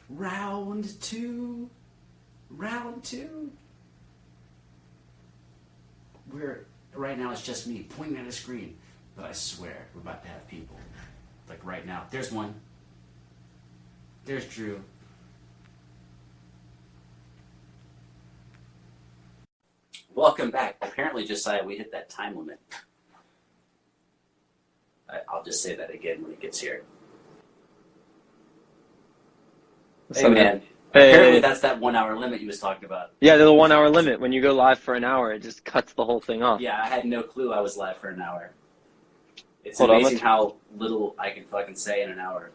Round two. Round two. Right now it's just me pointing at a screen. But I swear, we're about to have people. Like right now. There's one. There's Drew. Welcome back. Apparently, Josiah, we hit that time limit. I'll just say that again when he gets here. Hey, man. Hey. Apparently, that's that 1 hour limit you was talking about. Yeah, the 1 hour limit. When you go live for an hour, it just cuts the whole thing off. Yeah, I had no clue I was live for an hour. It's Hold amazing how little I can fucking say in an hour.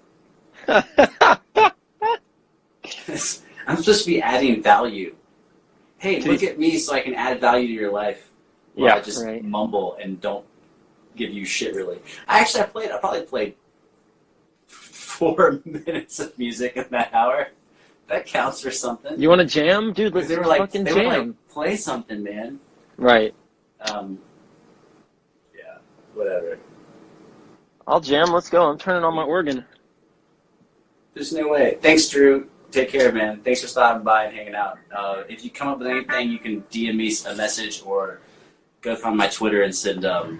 I'm supposed to be adding value. Hey, look at me so I can add value to your life. While I just mumble and don't give you shit, really. I probably played 4 minutes of music in that hour. That counts for something. You want to jam? Dude, let's fucking jam. They were like, play something, man. Right. Yeah, whatever. I'll jam. Let's go. I'm turning on my organ. There's no way. Thanks, Drew. Take care, man. Thanks for stopping by and hanging out. If you come up with anything, you can DM me a message or go find my Twitter and send a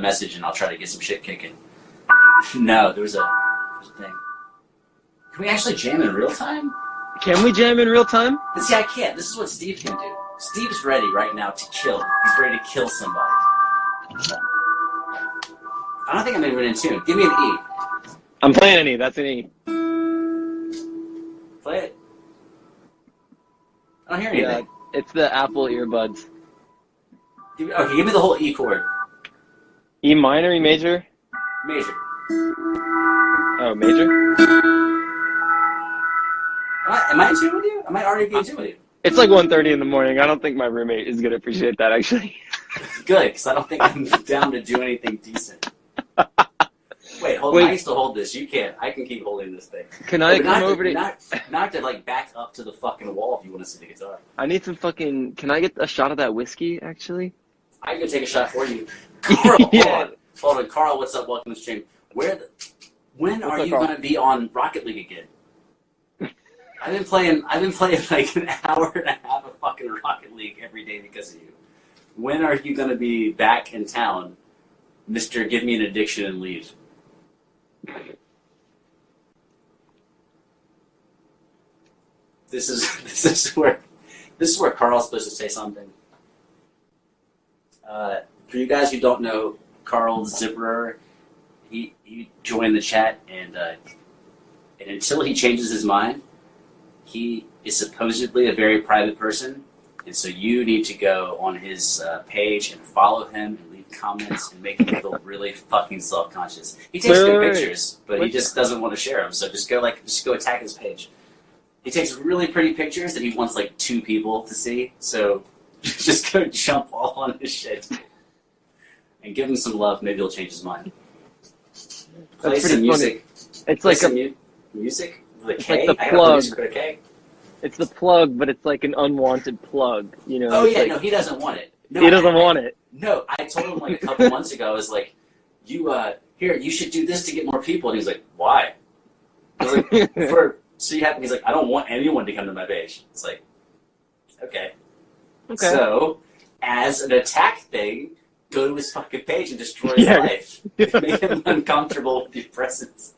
message, and I'll try to get some shit kicking. No, there's a thing. Can we actually jam in real time? Can we jam in real time? See, I can't. This is what Steve can do. Steve's ready right now to kill. He's ready to kill somebody. I don't think I'm even in tune. Give me an E. I'm playing an E. That's an E. Play it. I don't hear anything. Yeah, it's the Apple earbuds. Give me the whole E chord. E minor, E major? Major. Oh, major? Am I in tune with you? I might already be in tune with you. It's like 1:30 in the morning. I don't think my roommate is going to appreciate that, actually. Good, because I don't think I'm down to do anything decent. Wait, hold on. I can still hold this. You can't. I can keep holding this thing. Can I come over to... Not to, like, back up to the fucking wall if you want to see the guitar. I need some fucking... Can I get a shot of that whiskey, actually? I can go take a shot for you. Carl, hold on. Carl, what's up? Welcome to the stream. When are you going to be on Rocket League again? I've been playing like an hour and a half of fucking Rocket League every day because of you. When are you going to be back in town, Mr. Give Me an Addiction and Leave? This is where Carl's supposed to say something. For you guys who don't know, Karl Zipperer, he joined the chat, and until he changes his mind, he is supposedly a very private person, and so you need to go on his page and follow him and leave comments and make him feel really fucking self-conscious. He takes good pictures, but he just doesn't want to share them. So just go attack his page. He takes really pretty pictures that he wants like 2 people to see. So just go jump all on his shit and give him some love. Maybe he'll change his mind. Play some music. It's like music. It's like the plug. It's the plug, but it's like an unwanted plug, you know. Oh yeah, no, he doesn't want it. No, he doesn't want it. No, I told him like a couple months ago. I was like, you should do this to get more people. And he was like, why? I was like, he's like, I don't want anyone to come to my page. It's like, okay. So, as an attack thing, go to his fucking page and destroy his life. Make him uncomfortable with your presence.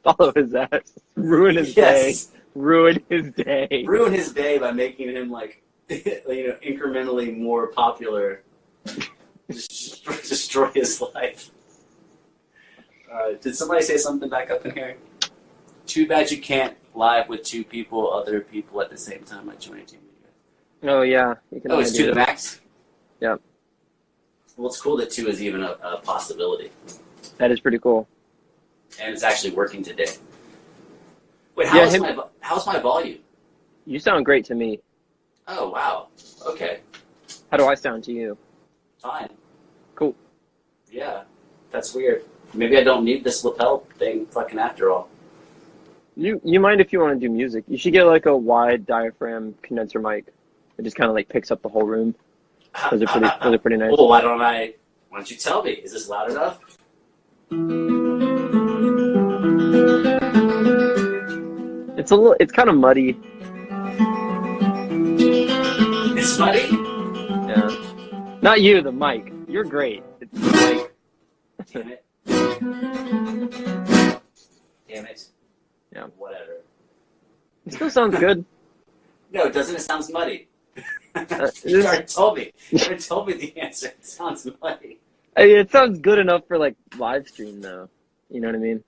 Follow his ass. Ruin his day. Ruin his day. Ruin his day by making him like, incrementally more popular. Destroy his life. Did somebody say something back up in here? Too bad you can't live with 2 people, other people at the same time. I joined a team with you. Oh yeah. It's 2 to the max? Yep. Well, it's cool that 2 is even a possibility. That is pretty cool. And it's actually working today. Wait, how's my volume? You sound great to me. Oh, wow. Okay. How do I sound to you? Fine. Cool. Yeah, that's weird. Maybe I don't need this lapel thing fucking after all. You mind if you want to do music? You should get like a wide diaphragm condenser mic. It just kind of like picks up the whole room. Those are pretty nice. Well, why don't you tell me? Is this loud enough? It's kind of muddy. It's muddy? Yeah. Not you, the mic. You're great. It's the mic. Damn it. Damn it. Yeah. Whatever. It still sounds good. No, doesn't it sound muddy? It You is- already told me. You already told me the answer. It sounds muddy. It sounds good enough for like live stream though. You know what I mean?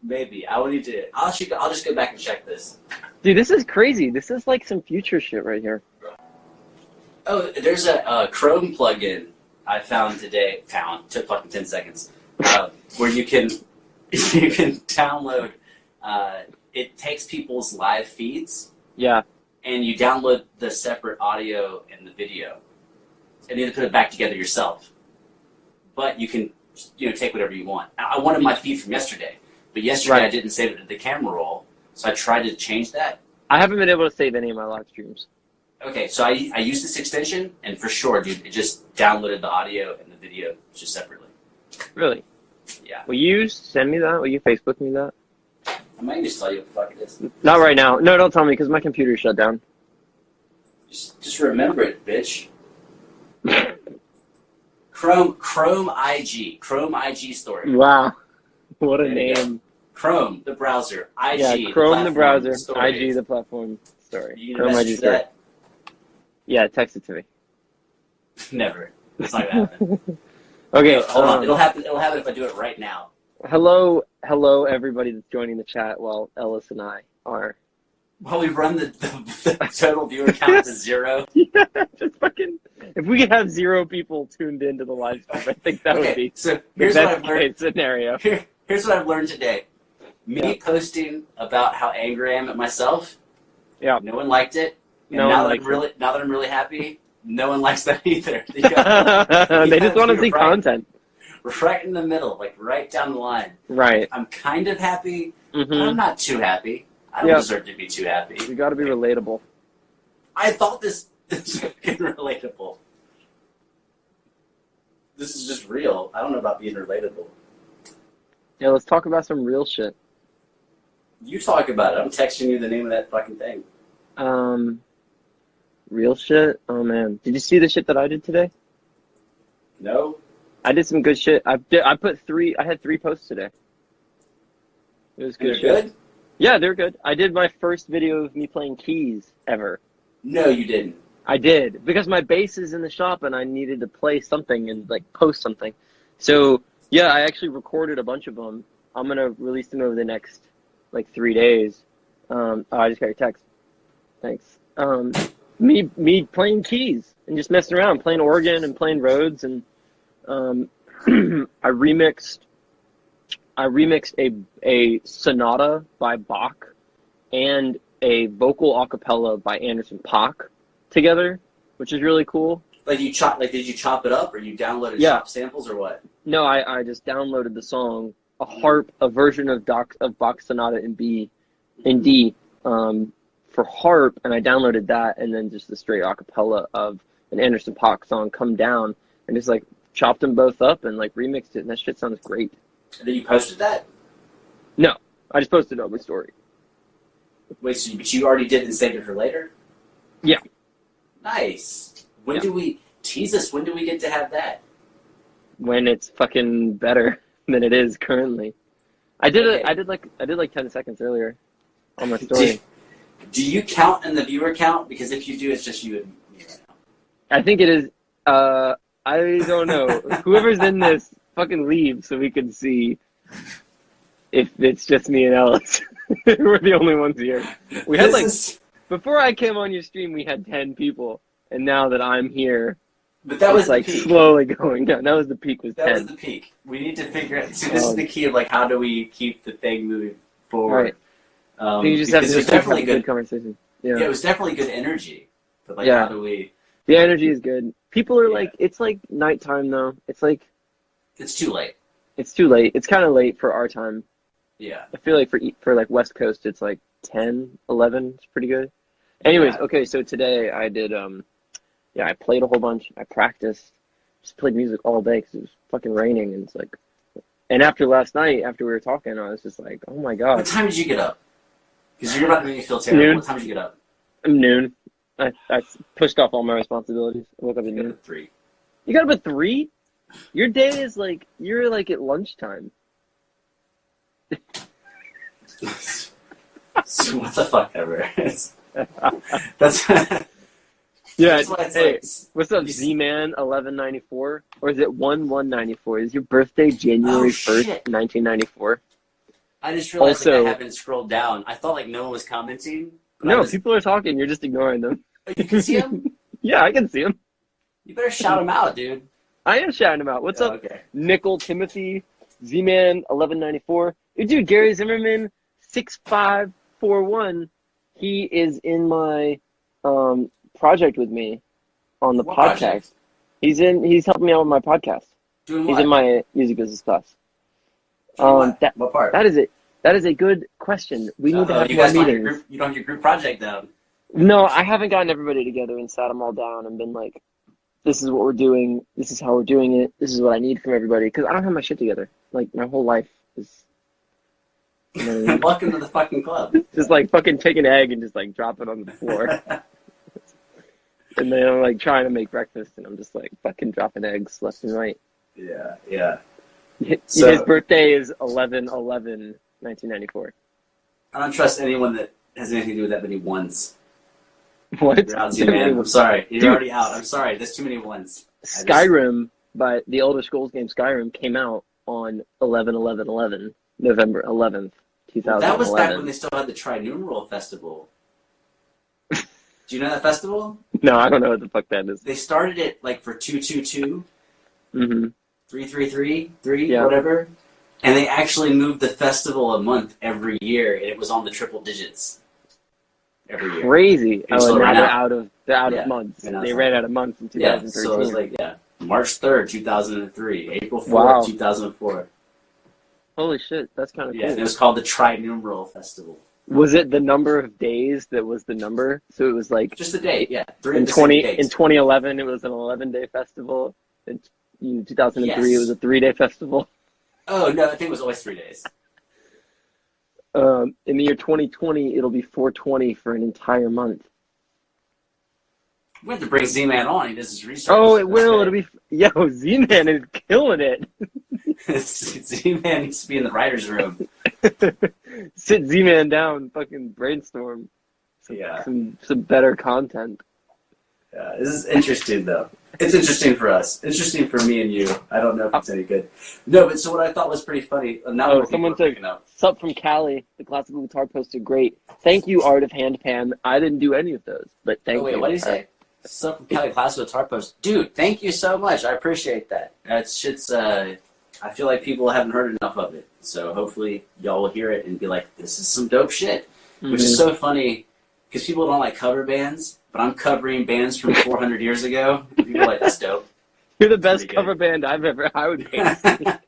Maybe. I will need to. I'll just go back and check this. Dude, this is crazy. This is like some future shit right here. Oh, there's a Chrome plugin I found today. Took fucking 10 seconds. Where you can download. It takes people's live feeds. Yeah. And you download the separate audio and the video, and you have to put it back together yourself. But you can, take whatever you want. I wanted my feed from yesterday, but yesterday I didn't save it to the camera roll, so I tried to change that. I haven't been able to save any of my live streams. Okay, so I used this extension, and for sure, dude, it just downloaded the audio and the video just separately. Really? Yeah. Will you send me that? Will you Facebook me that? I might just tell you what the fuck it is. Not right now. No, don't tell me because my computer's shut down. Just remember it, bitch. Chrome IG story. Wow. What a There you go. name. Chrome, the browser. IG, Yeah, Chrome the browser. story. IG the platform. Story. You need a Chrome message IG for story. that? Yeah, text it to me. Never. It's not gonna happen. Okay, No, hold on. It'll happen if I do it right now. Hello, everybody that's joining the chat while Ellis and I are. While we run the total viewer count to 0. Yeah, just fucking. If we could have 0 people tuned into the live stream, I think that would be so the here's what best I've learned. case scenario. Here's what I've learned today. Me posting about how angry I am at myself. Yeah. No one liked it. And No now one that I'm really happy, no one likes that either. They just want to see content. Right in the middle, like right down the line. Right. I'm kind of happy, but Mm-hmm. I'm not too happy. I don't deserve to be too happy. You got to be relatable. I thought this was fucking relatable. This is just real. I don't know about being relatable. Yeah, let's talk about some real shit. You talk about it. I'm texting you the name of that fucking thing. Real shit? Oh, man. Did you see the shit that I did today? No? I did some good shit. I had 3 posts today. It was good You're shit. good? Yeah, they're good. I did my first video of me playing keys ever. No, you didn't. I did, because my bass is in the shop and I needed to play something and like post something. So yeah, I actually recorded a bunch of them. I'm gonna release them over the next like 3 days. Oh, I just got your text. Thanks. Me playing keys and just messing around, playing organ and playing Rhodes, and I remixed a sonata by Bach and a vocal a cappella by Anderson .Paak together, which is really cool. Like did you chop it up, or you downloaded chop samples, or what? No, I just downloaded the song, a version of Bach's Sonata in D, for harp, and I downloaded that, and then just the straight a cappella of an Anderson .Paak song, Come Down, and just like chopped them both up and like remixed it, and that shit sounds great. And then you posted that? No, I just posted it on my story. Wait, but you already did and saved it for later? Yeah. Nice. When do we tease us? When do we get to have that? When it's fucking better than it is currently. I did like 10 seconds earlier on my story. Do you count in the viewer count? Because if you do, it's just you and me right now. I think it is. I don't know. Whoever's in this, fucking leave so we can see if it's just me and Ellis. We're the only ones here. We had before I came on your stream, we had 10 people, and now that I'm here, but that was like the peak. Slowly going down. That was the peak. Was 10. That was the peak. We need to figure out. So this is the key of like how do we keep the thing moving forward? Right. You just have to definitely good conversation. Yeah. It was definitely good energy. But like, how do we? The energy is good. People are like, it's like nighttime though. It's like. It's too late. It's too late. It's kind of late for our time. Yeah. I feel like for like West Coast, it's like 10, 11. It's pretty good. Anyways, okay, so today I did, I played a whole bunch. I practiced. Just played music all day because it was fucking raining, and it's like, and after last night, after we were talking, I was just like, oh my god. What time did you get up? Because you're about to make me feel terrible. Noon. What time did you get up? Noon. I pushed off all my responsibilities. I woke up at I got noon. up at 3. You got up at 3? Your day is like, you're like at lunchtime. So what the fuck ever. That's Yeah. that's why it's Hey, like, what's up, Z-Man 1194? Or is it 1194? Is your birthday January 1st, shit. 1994? I just realized Also- I haven't scrolled down. I thought like no one was commenting. but No, people are talking. You're just ignoring them. You can see them? Yeah, I can see them. You better shout them out, dude. I am shouting them out. What's up, Okay. Nickel Timothy, Z-Man 1194? Dude, Gary Zimmerman 6541. He is in my project with me on the What podcast. project? He's helping me out with my podcast. Doing He's what? in my music business class. Doing what? That What part? that is it. That is a good question. We need to have you more guys don't have your meetings. group. You don't have your group project down. No, I haven't gotten everybody together and sat them all down and been like, this is what we're doing. This is how we're doing it. This is what I need from everybody. Because I don't have my shit together. Like, my whole life is, you know what I mean? Welcome to the fucking club. Just like fucking take an egg and just like drop it on the floor. And then I'm like trying to make breakfast and I'm just like fucking dropping eggs left and right. Yeah. His So- birthday is 11/11/1994. I don't trust anyone that has anything to do with that many ones. What? You're out, Z-Man. I'm sorry. You're Dude. already out. I'm sorry. There's too many ones. Skyrim, by the Elder Scrolls game Skyrim, came out on 11/11/11, November 11th, 2011. That was back when they still had the Tri-Numeral Festival. Do you know that festival? No, I don't know what the fuck that is. They started it like for 222, Mm-hmm. 333, Yeah. whatever. And they actually moved the festival a month every year, and it was on the triple digits every year. Crazy. And so Oh, now ran they're out. out Yeah, of months. and now They it's ran out of months in Yeah, 2013. so it was like, March 3rd, 2003, April 4th, Wow. 2004. Holy shit, that's kind of Yeah, cool. and it was called the Tri-Numeral Festival. Was it the number of days that was the number? So it was like Just the date, yeah. in 2011 it was an 11-day festival. In 2003 Yes. it was a 3-day festival. Oh, no, I think it was always 3 days. In the year 2020 it'll be 420 for an entire month. We have to bring Z-Man on. He does his research. Oh, it will. It'll be Z-Man is killing it. Z-Man needs to be in the writer's room. Sit Z-Man down, fucking brainstorm some better content. Yeah, this is interesting, though. It's interesting for us. Interesting for me and you. I don't know if it's any good. No, but so what I thought was pretty funny. Now Someone people are said, picking up. Sup from Cali, the classical guitar posted great. Thank you, Art of Handpan. I didn't do any of those, but thank Oh, wait, you. what did you say? Stuff from Cali Classical Guitar Post. Dude, thank you so much. I appreciate that. That shit's, I feel like people haven't heard enough of it. So hopefully y'all will hear it and be like, this is some dope shit. Mm-hmm. Which is so funny because people don't like cover bands, but I'm covering bands from 400 years ago. And people are like, that's dope. You're the best Pretty cover good. band I would pay to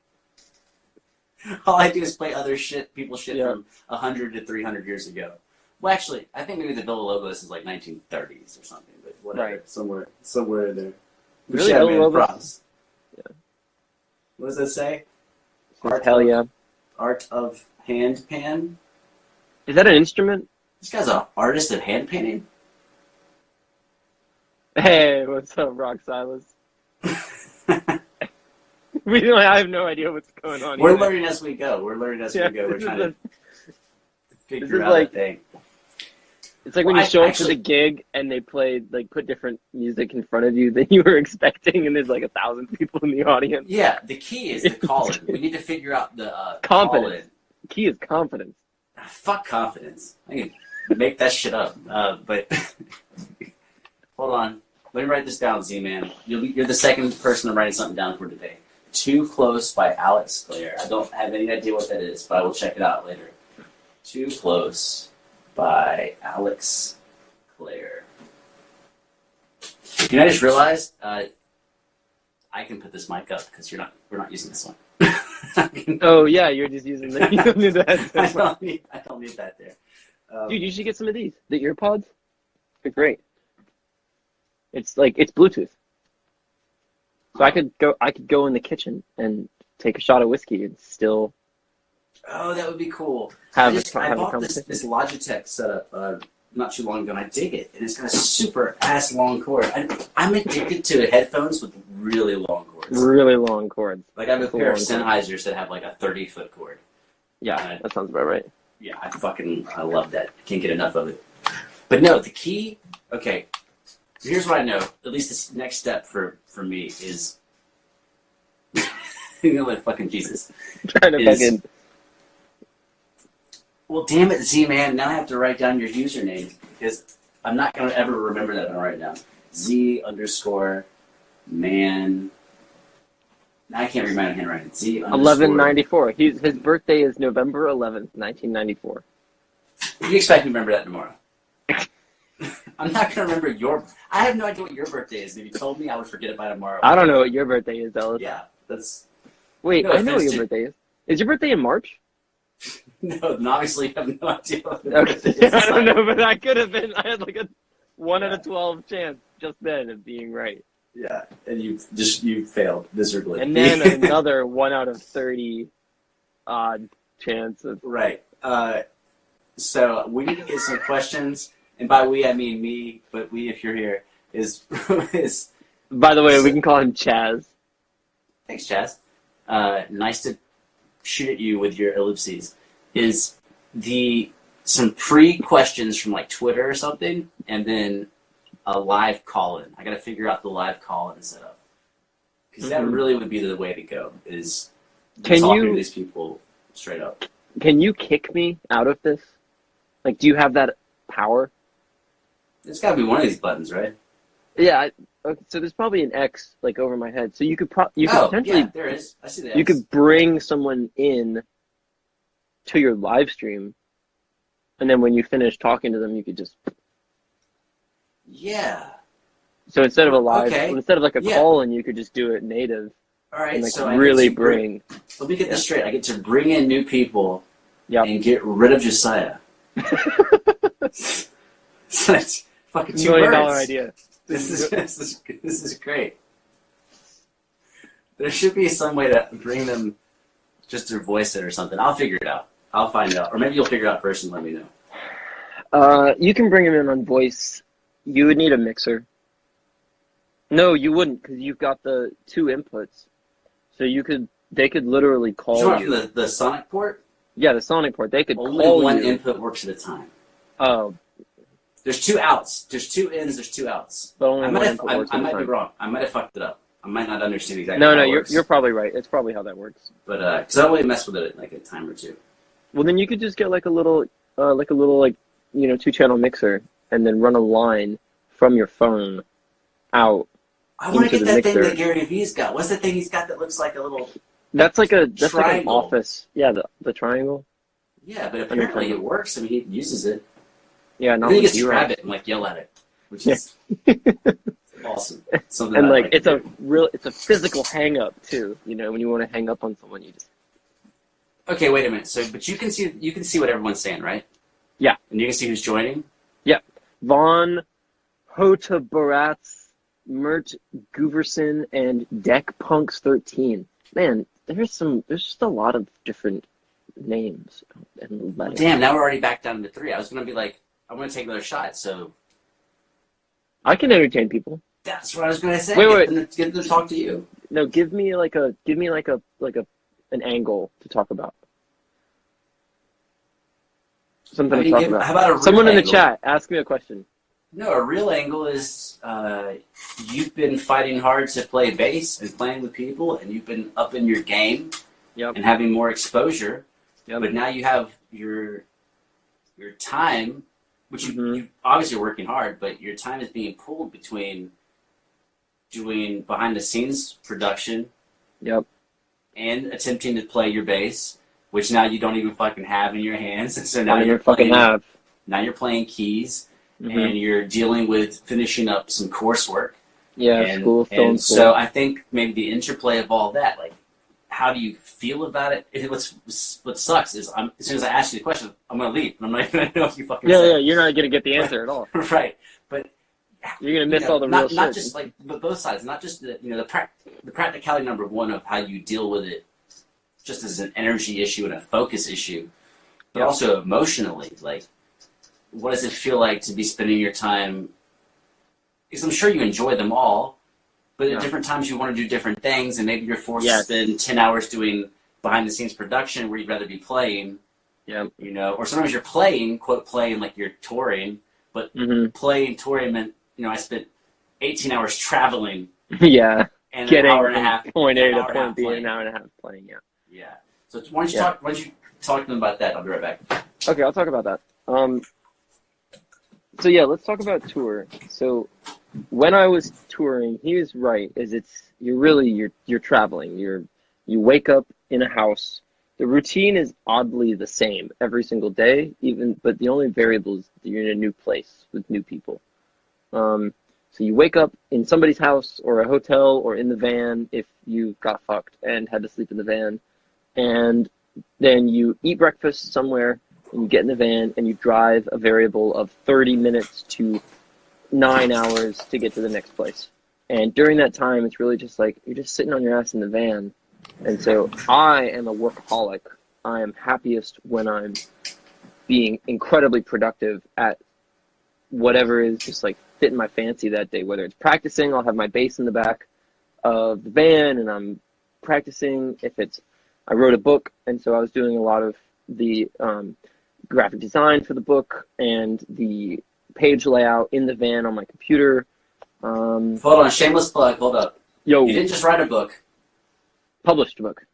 see. All I do is play other shit, people's shit Yeah. from 100 to 300 years ago. Well, actually, I think maybe the Villa Lobos is like 1930s or something, but whatever. Right. Somewhere in there. Really? Yeah, Villa man, Lobos? props. Yeah. What does that say? Hell yeah. Art of hand pan? Is that an instrument? This guy's an artist of hand painting? Hey, what's up, Rock Silas? I have no idea what's going on. We're either. learning as we go. We're trying this to is figure is out like- a thing. It's like when Well, you show up to actually- the gig and they play, like, put different music in front of you than you were expecting, and there's like 1,000 people in the audience. Yeah, the key is the call-in. We need to figure out the Confidence. call-in. Key is confidence. Fuck confidence. I can make that shit up. But hold on. Let me write this down, Z-Man. You're the second person to write something down for today. Too Close by Alex Clare. I don't have any idea what that is, but I will check it out later. Too Close by Alex Clare. You know, I just realized I can put this mic up because we're not using this one. Oh yeah, you're just using the. You don't need that. I don't need that there. Dude, you should get some of these. The ear pods. They're great. It's Bluetooth. So I could go in the kitchen and take a shot of whiskey and still Oh, that would be cool. Have I a bought conversation. this Logitech setup not too long ago, and I dig it. And it's got a super ass long cord. I'm addicted to headphones with really long cords. Really long cords. Like I have a That's a pair of long cord. Sennheisers that have like a 30-foot cord. Yeah, that sounds about right. Yeah, I love that. I can't get enough of it. But no, the key. Okay, here's what I know. At least this next step for me is. You know what? Fucking Jesus. Trying to fucking. Well, damn it, Z-Man. Now I have to write down your username because I'm not going to ever remember that one right now. Z_man. Now I can't read my own handwriting. Z_. 1194. His birthday is November 11th, 1994. You expect me to remember that tomorrow? I'm not going to remember your... I have no idea what your birthday is. If you told me, I would forget it by tomorrow. I don't know what your birthday is, Ellis. Yeah, that's... Wait, no I know what your birthday is. Is your birthday in March? No, obviously I have no idea what your Okay. birthday is. I don't know, but I could have been. I had like a 1 out of 12 chance just then of being right. Yeah, and you failed miserably. And then another 1 out of 30 odd chance of... Right. So we need to get some questions, and by we I mean me, but we, if you're here, is By the way, we can call him Chaz. Thanks, Chaz. Nice to shoot at you with your ellipses. Is some pre-questions from like Twitter or something, and then a live call-in. I got to figure out the live call-in setup because that really would be the way to go. Is talking to these people straight up. Can you kick me out of this? Like, do you have that power? It's got to be one of these buttons, right? Yeah. Okay, so there's probably an X like over my head. So you could potentially. Yeah, there is. I see the X. You could bring someone in to your live stream, and then when you finish talking to them, you could just. Yeah. So instead of instead of like a call-in, you could just do it native. All right. And like so really bring. Let me get this straight. I get to bring in new people. And get rid of Josiah. So that's fucking $2 million idea. This is great. There should be some way to bring them just to voice it or something. I'll figure it out. I'll find out. Or maybe you'll figure it out first and let me know. You can bring him in on voice. You would need a mixer. No, you wouldn't, because you've got the 2 inputs. So they could literally call you. From the Sonic port? Yeah, the Sonic port. They could Only call one you. input works at a time. Oh. There's 2 outs. There's 2 ins. There's 2 outs. But only I might be time. wrong. I might have fucked it up. I might not understand exactly. No, how it works. you're probably right. It's probably how that works. But because I only mess with it like a time or 2. Well, then you could just get like a little 2-channel mixer, and then run a line from your phone out. I want to get that mixer. thing that Gary Vee's got. What's that thing he's got that looks like a little? That's like an triangle. office. Yeah, the triangle. Yeah, but apparently it works. I mean, he uses it. Yeah, and then he gets to grab it and like yell at it, which is awesome. Something and like it's a physical hang up too. You know, when you want to hang up on someone, you just. Okay, wait a minute. So, but you can see what everyone's saying, right? Yeah. And you can see who's joining. Yeah, Vaughn, Hota Baratz, Mert Guverson, and Deck Punks 13. Man, there's just a lot of different names and letters. Damn, now we're already back down to 3. I was gonna be like, I'm gonna take another shot. So I can entertain people. that's what I was gonna say. Wait. Get them to talk to you. No, give me like an angle to talk about. Something to talk about. How about a real Someone in the angle? chat, ask me a question. No, a real angle is you've been fighting hard to play bass and playing with people, and you've been upping your game and having more exposure. Yep. But now you have your time, which you obviously are working hard, but your time is being pulled between doing behind the scenes production and attempting to play your bass, which now you don't even fucking have in your hands. And so now now you're playing keys. And you're dealing with finishing up some coursework. Yeah, school. So I think maybe the interplay of all that, like, how do you feel about it? What sucks is as soon as I ask you the question, I'm going to leave. And I'm not even going to know if you fucking say. Yeah, you're not going to get the answer at all. Right. But you're going to miss all the real shit. Not just like, but both sides. Not just the practicality number 1 of how you deal with it just as an energy issue and a focus issue, but Yeah. also emotionally. Like, what does it feel like to be spending your time? Because I'm sure you enjoy them all, but at different times you want to do different things, and maybe you're forced to spend 10 hours doing behind-the-scenes production where you'd rather be playing. Yeah. You know, or sometimes you're playing, quote playing, like you're touring, but playing, touring meant, you know, I spent 18 hours traveling. Yeah. And Getting an hour and a half, point A to point point B, playing. an hour and a half playing, yeah. Yeah. So why don't you talk to them about that? I'll be right back. Okay, I'll talk about that. So yeah, let's talk about tour. So when I was touring, he was right, you're traveling. You wake up in a house. The routine is oddly the same every single day, but the only variable is that you're in a new place with new people. So you wake up in somebody's house or a hotel or in the van if you got fucked and had to sleep in the van. And then you eat breakfast somewhere and you get in the van and you drive a variable of 30 minutes to 9 hours to get to the next place. And during that time, it's really just like you're just sitting on your ass in the van. And so I am a workaholic. I am happiest when I'm being incredibly productive at whatever is just like fitting my fancy that day. Whether it's practicing, I'll have my bass in the back of the van and I'm practicing. I wrote a book, and so I was doing a lot of the graphic design for the book and the page layout in the van on my computer. Hold on, shameless plug. Hold up. Yo, you didn't just write a book. Published a book.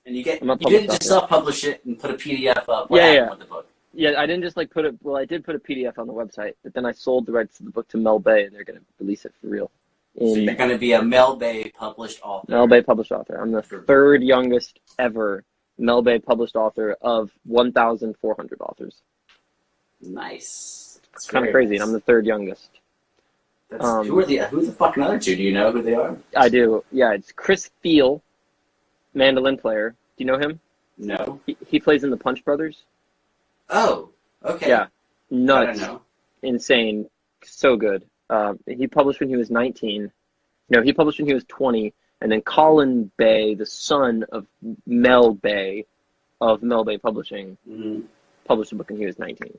And you didn't just self-publish it and put a PDF up. What happened with the book? Yeah, I didn't just like put it. Well, I did put a PDF on the website, but then I sold the rights to the book to Mel Bay, and they're going to release it for real. So you're going to be a Mel Bay published author. Mel Bay published author. I'm the third youngest ever Mel Bay published author of 1,400 authors. Nice. It's kind of crazy, and I'm the third youngest. Who the fucking other two? Do you know who they are? I do. Yeah, it's Chris Thiel, mandolin player. Do you know him? No. He plays in the Punch Brothers. Oh, okay. Yeah, nuts. I don't know. Insane, so good. He published when he was 19. No, he published when he was 20. And then Colin Bay, the son of Mel Bay, of Mel Bay Publishing, published a book when he was 19.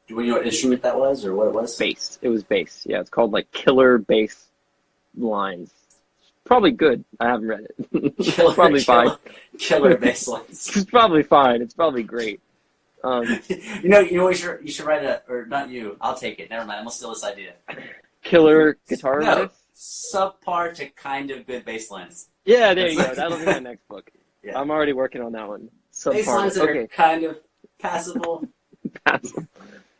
Do you know what instrument that was, or what it was? Bass. It was bass. Yeah, it's called like Killer Bass Lines. Probably good. I haven't read it. It's probably fine. Killer Bass Lines. It's probably fine. It's probably great. You know what you should write or not you. I'll take it. Never mind. I'm gonna steal this idea. Killer guitar riffs? Subpar to kind of good bass lines. Yeah, there you go. That'll be my next book. Yeah. I'm already working on that one. Bass lines that are kind of passable. Passable.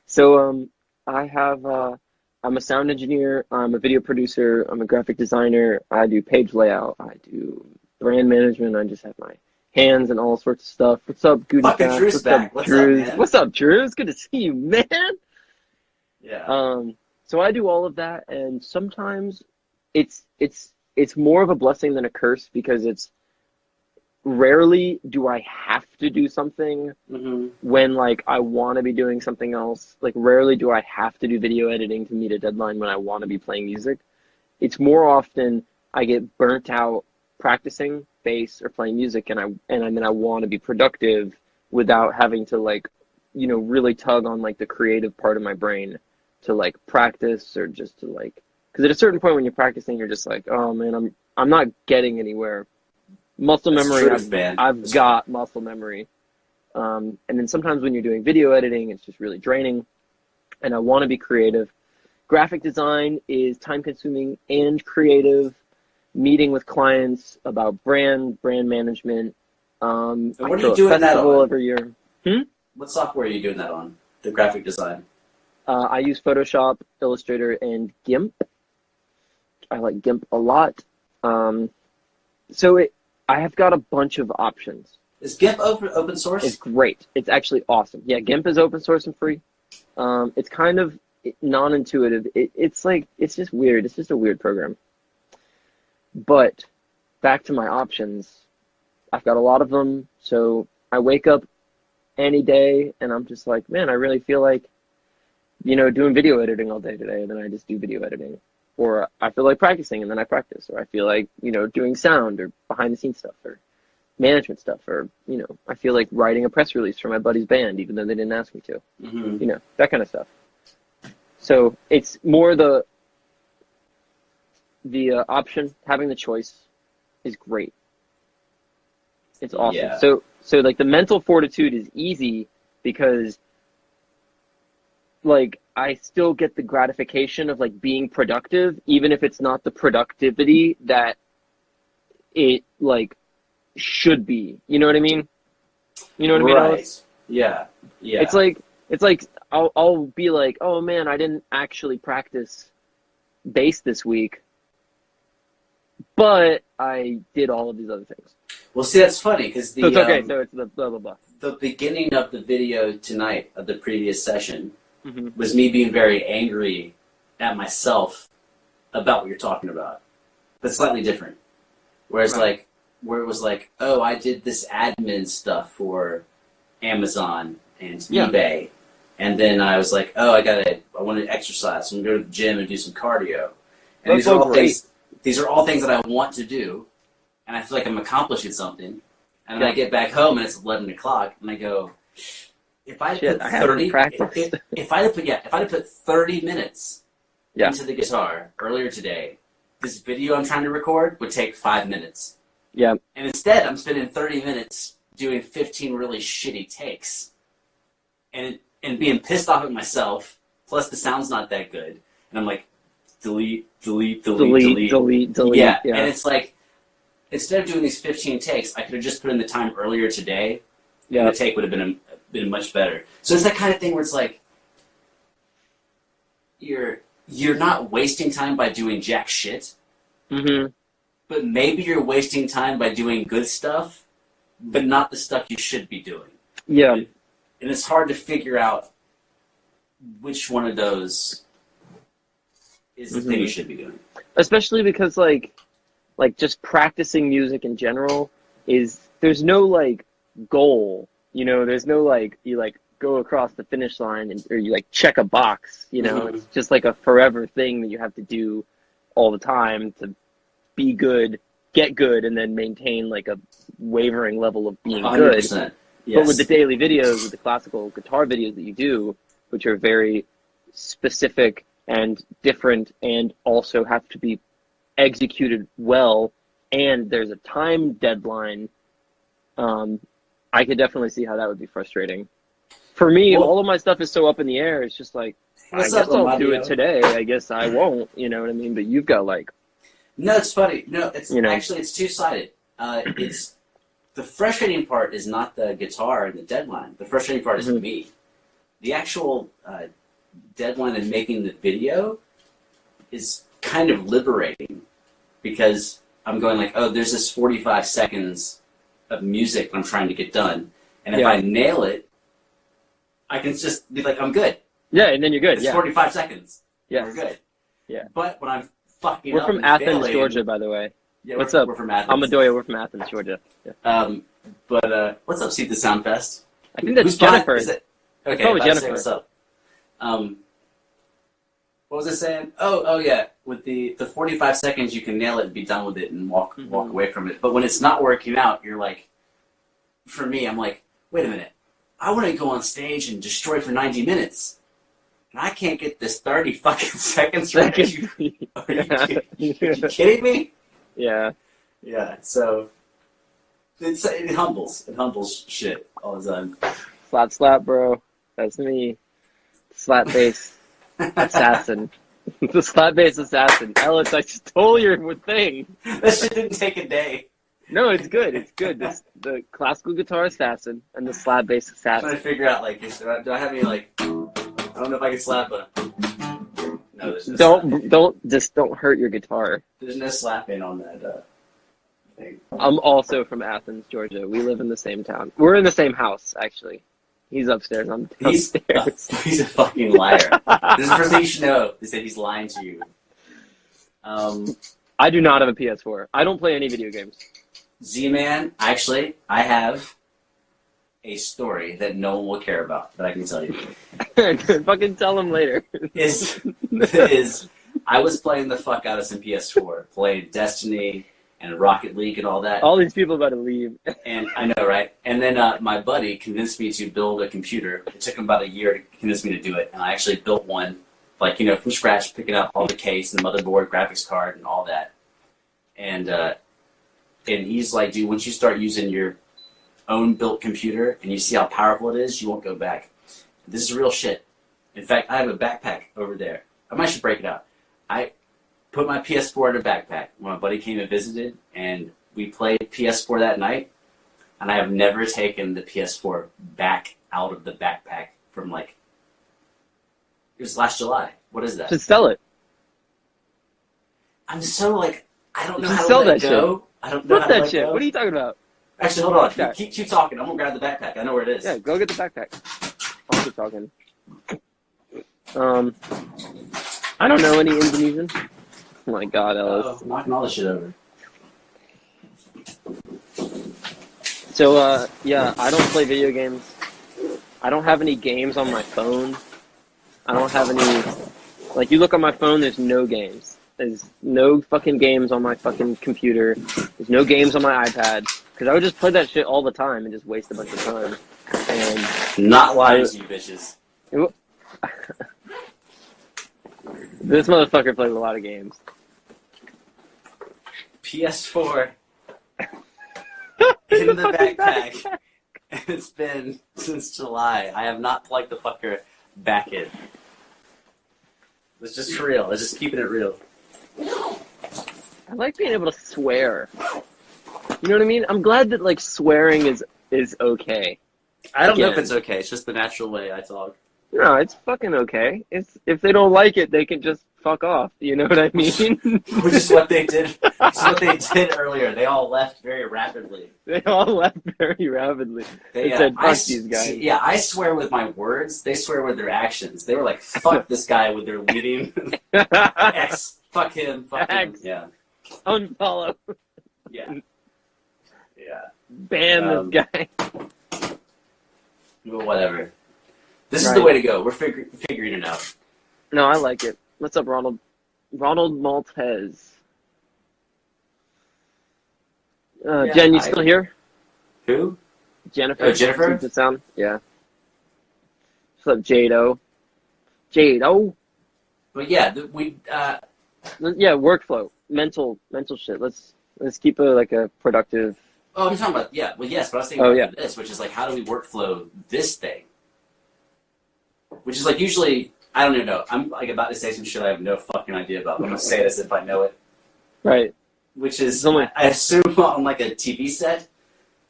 So I'm a sound engineer, I'm a video producer, I'm a graphic designer, I do page layout, I do brand management, I just have my hands and all sorts of stuff. What's up, Goody Fast? What's up, Drew? What's up, Drew? It's good to see you, man. Yeah. So I do all of that, and sometimes it's more of a blessing than a curse because it's rarely do I have to do something when like I want to be doing something else. Like rarely do I have to do video editing to meet a deadline when I want to be playing music. It's more often I get burnt out practicing bass or playing music and then I want to be productive without having to like, you know, really tug on like the creative part of my brain to like practice or just to like, because at a certain point when you're practicing, you're just like, oh man, I'm not getting anywhere. Muscle memory, I've got muscle memory. And then sometimes when you're doing video editing, it's just really draining. And I want to be creative. Graphic design is time-consuming and creative. Meeting with clients about brand management. And what are you doing that on? Every year. What software are you doing that on? The graphic design. I use Photoshop, Illustrator, and GIMP. I like GIMP a lot. I have got a bunch of options. Is GIMP open source? It's great. It's actually awesome. Yeah, GIMP is open source and free. It's kind of non-intuitive. It's just weird. It's just a weird program. But back to my options. I've got a lot of them. So I wake up any day and I'm just like, man, I really feel like, you know, doing video editing all day today. And then I just do video editing. Or I feel like practicing and then I practice. Or I feel like, you know, doing sound or behind the scenes stuff or management stuff, or, you know, I feel like writing a press release for my buddy's band, even though they didn't ask me to, you know, that kind of stuff. So it's more the option, having the choice is great. It's awesome. Yeah. So like the mental fortitude is easy because like I still get the gratification of like being productive, even if it's not the productivity that it like should be. You know what I mean? You know what I mean? Right. Yeah. Yeah. It's like I'll be like, oh man, I didn't actually practice bass this week, but I did all of these other things. Well, see, that's funny because So it's okay. So it's the blah blah blah. the beginning of the video tonight of the previous session Mm-hmm. was me being very angry at myself about what you're talking about, but slightly different. Whereas Right. where it was like, oh, I did this admin stuff for Amazon and Yeah. eBay, and then I was like, oh, I want to exercise, so I'm gonna go to the gym and do some cardio. And That's so great. these are all things that I want to do, and I feel like I'm accomplishing something. And then I get back home and it's 11 o'clock, and I go, if I Shit, put I haven't 30, practiced. if I had put 30 minutes Yeah. into the guitar earlier today, this video I'm trying to record would take 5 minutes. Yeah. And instead, I'm spending 30 minutes doing 15 really shitty takes, and being pissed off at myself. Plus, the sound's not that good, and I'm like, delete. Delete. And it's like, instead of doing these 15 takes, I could have just put in the time earlier today. Yeah. And the take would have been much better. So it's that kind of thing where it's like, you're not wasting time by doing jack shit, Mm-hmm. but maybe you're wasting time by doing good stuff, but not the stuff you should be doing. Yeah. And it's hard to figure out which one of those is the thing you should be doing. Especially because like just practicing music in general there's no like goal, you know, there's no like you like go across the finish line or you like check a box, you know. It's just like a forever thing that you have to do all the time to be good, get good, and then maintain like a wavering level of being 100%. good. Yes. But with the daily videos, with the classical guitar videos that you do, which are very specific and different and also have to be executed well, and there's a time deadline, I could definitely see how that would be frustrating. For me, all of my stuff is so up in the air. It's just like, I guess I'll do it today. I guess I won't. You know what I mean? But you've got like... No, it's funny. No, it's you know. actually, it's two-sided. It's the frustrating part is not the guitar and the deadline. The frustrating part is me. The actual deadline and making the video is kind of liberating because I'm going like, oh, there's this 45 seconds of music I'm trying to get done. And if I nail it, I can just be like, I'm good. Yeah, and then you're good. It's 45 seconds. Yeah. We're good. Yeah. But when I'm fucking We're up from and Athens, failing, Georgia, by the way. Yeah, what's up? We're from Athens. Amadoya, we're from Athens, Georgia. Yeah. But what's up, See the Sound Fest? I think that's Who's behind- Jennifer. is it- Okay, Probably about to say Jennifer. what's up? What was I saying? Oh yeah. With the 45 seconds, you can nail it and be done with it and walk away from it. But when it's not working out, you're like, for me, I'm like, wait a minute. I want to go on stage and destroy for 90 minutes. And I can't get this 30 fucking seconds right. Are you kidding me? Yeah. Yeah, so it humbles. It humbles shit all the time. Slap, bro. That's me. Slap bass assassin. The slap bass assassin. Ellis, I stole your thing. That shit didn't take a day. No, it's good. It's good. The classical guitar assassin and the slap bass I'm assassin. trying to figure out, like, do I have any, like, I don't know if I can slap a... No, there's no Don't hurt your guitar. There's no slapping on that thing. I'm also from Athens, Georgia. We live in the same town. We're in the same house, actually. He's upstairs. I'm downstairs. He's a fucking liar. This is the first thing you should know, is that he's lying to you. I do not have a PS4. I don't play any video games. Z-Man, actually, I have a story that no one will care about, but I can tell you. Fucking tell him later. I was playing the fuck out of some PS4. Played Destiny and Rocket League and all that. All these people about to leave. And I know, right? And then my buddy convinced me to build a computer. It took him about a year to convince me to do it, and I actually built one, like, from scratch, picking up all the case and the motherboard, graphics card, and all that. And he's like, dude, once you start using your own built computer and you see how powerful it is, you won't go back. This is real shit. In fact, I have a backpack over there. I might should break it out. I put my PS4 in a backpack when my buddy came and visited, and we played PS4 that night, and I have never taken the PS4 back out of the backpack from, like, it was last July. What is that? Just sell it. I'm so, like, I don't know Just how to sell let that go. shit. I don't know Flip how to that let shit. go. What are you talking about? Actually, hold on. Yeah. Keep talking. I'm going to grab the backpack. I know where it is. Yeah, go get the backpack. I'll keep talking. I don't know any Indonesian. Oh my god, Ellis. Knocking all this shit over. So, yeah, I don't play video games. I don't have any games on my phone. I don't have any... Like, you look on my phone, there's no games. There's no fucking games on my fucking computer. There's no games on my iPad. Because I would just play that shit all the time and just waste a bunch of time. And not lying to you, bitches. This motherfucker plays a lot of games. PS4 in the backpack. It's been since July. I have not plugged the fucker back in. It's just for real. It's just keeping it real. I like being able to swear. You know what I mean? I'm glad that, like, swearing is okay. I don't know if it's okay. It's just the natural way I talk. No, it's fucking okay. It's if they don't like it, they can just fuck off. You know what I mean? Which is what they did. Which is what they did earlier. They all left very rapidly. They all left very rapidly. They said, "Fuck these guys." Yeah, I swear with my words. They swear with their actions. They were like, "Fuck this guy," with their leading. X. Fuck him. Fuck him. X. Yeah. Unfollow. Yeah. Yeah. Ban this guy. Well, whatever. This is the way to go. We're figuring it out. No, I like it. What's up, Ronald? Ronald Maltese. Jen, you still here? Who? Jennifer. Oh, Jennifer? Keep the sound. Yeah. What's up, Jado? Jado. But yeah, Yeah, workflow, mental shit. Let's keep a productive. Oh, I'm talking about Well, yes, but I was thinking about this, which is like, how do we workflow this thing? Which is like usually, I don't even know. I'm like about to say some shit I have no fucking idea about. But I'm gonna say it as if I know it. Right. Which is, I assume on like a TV set,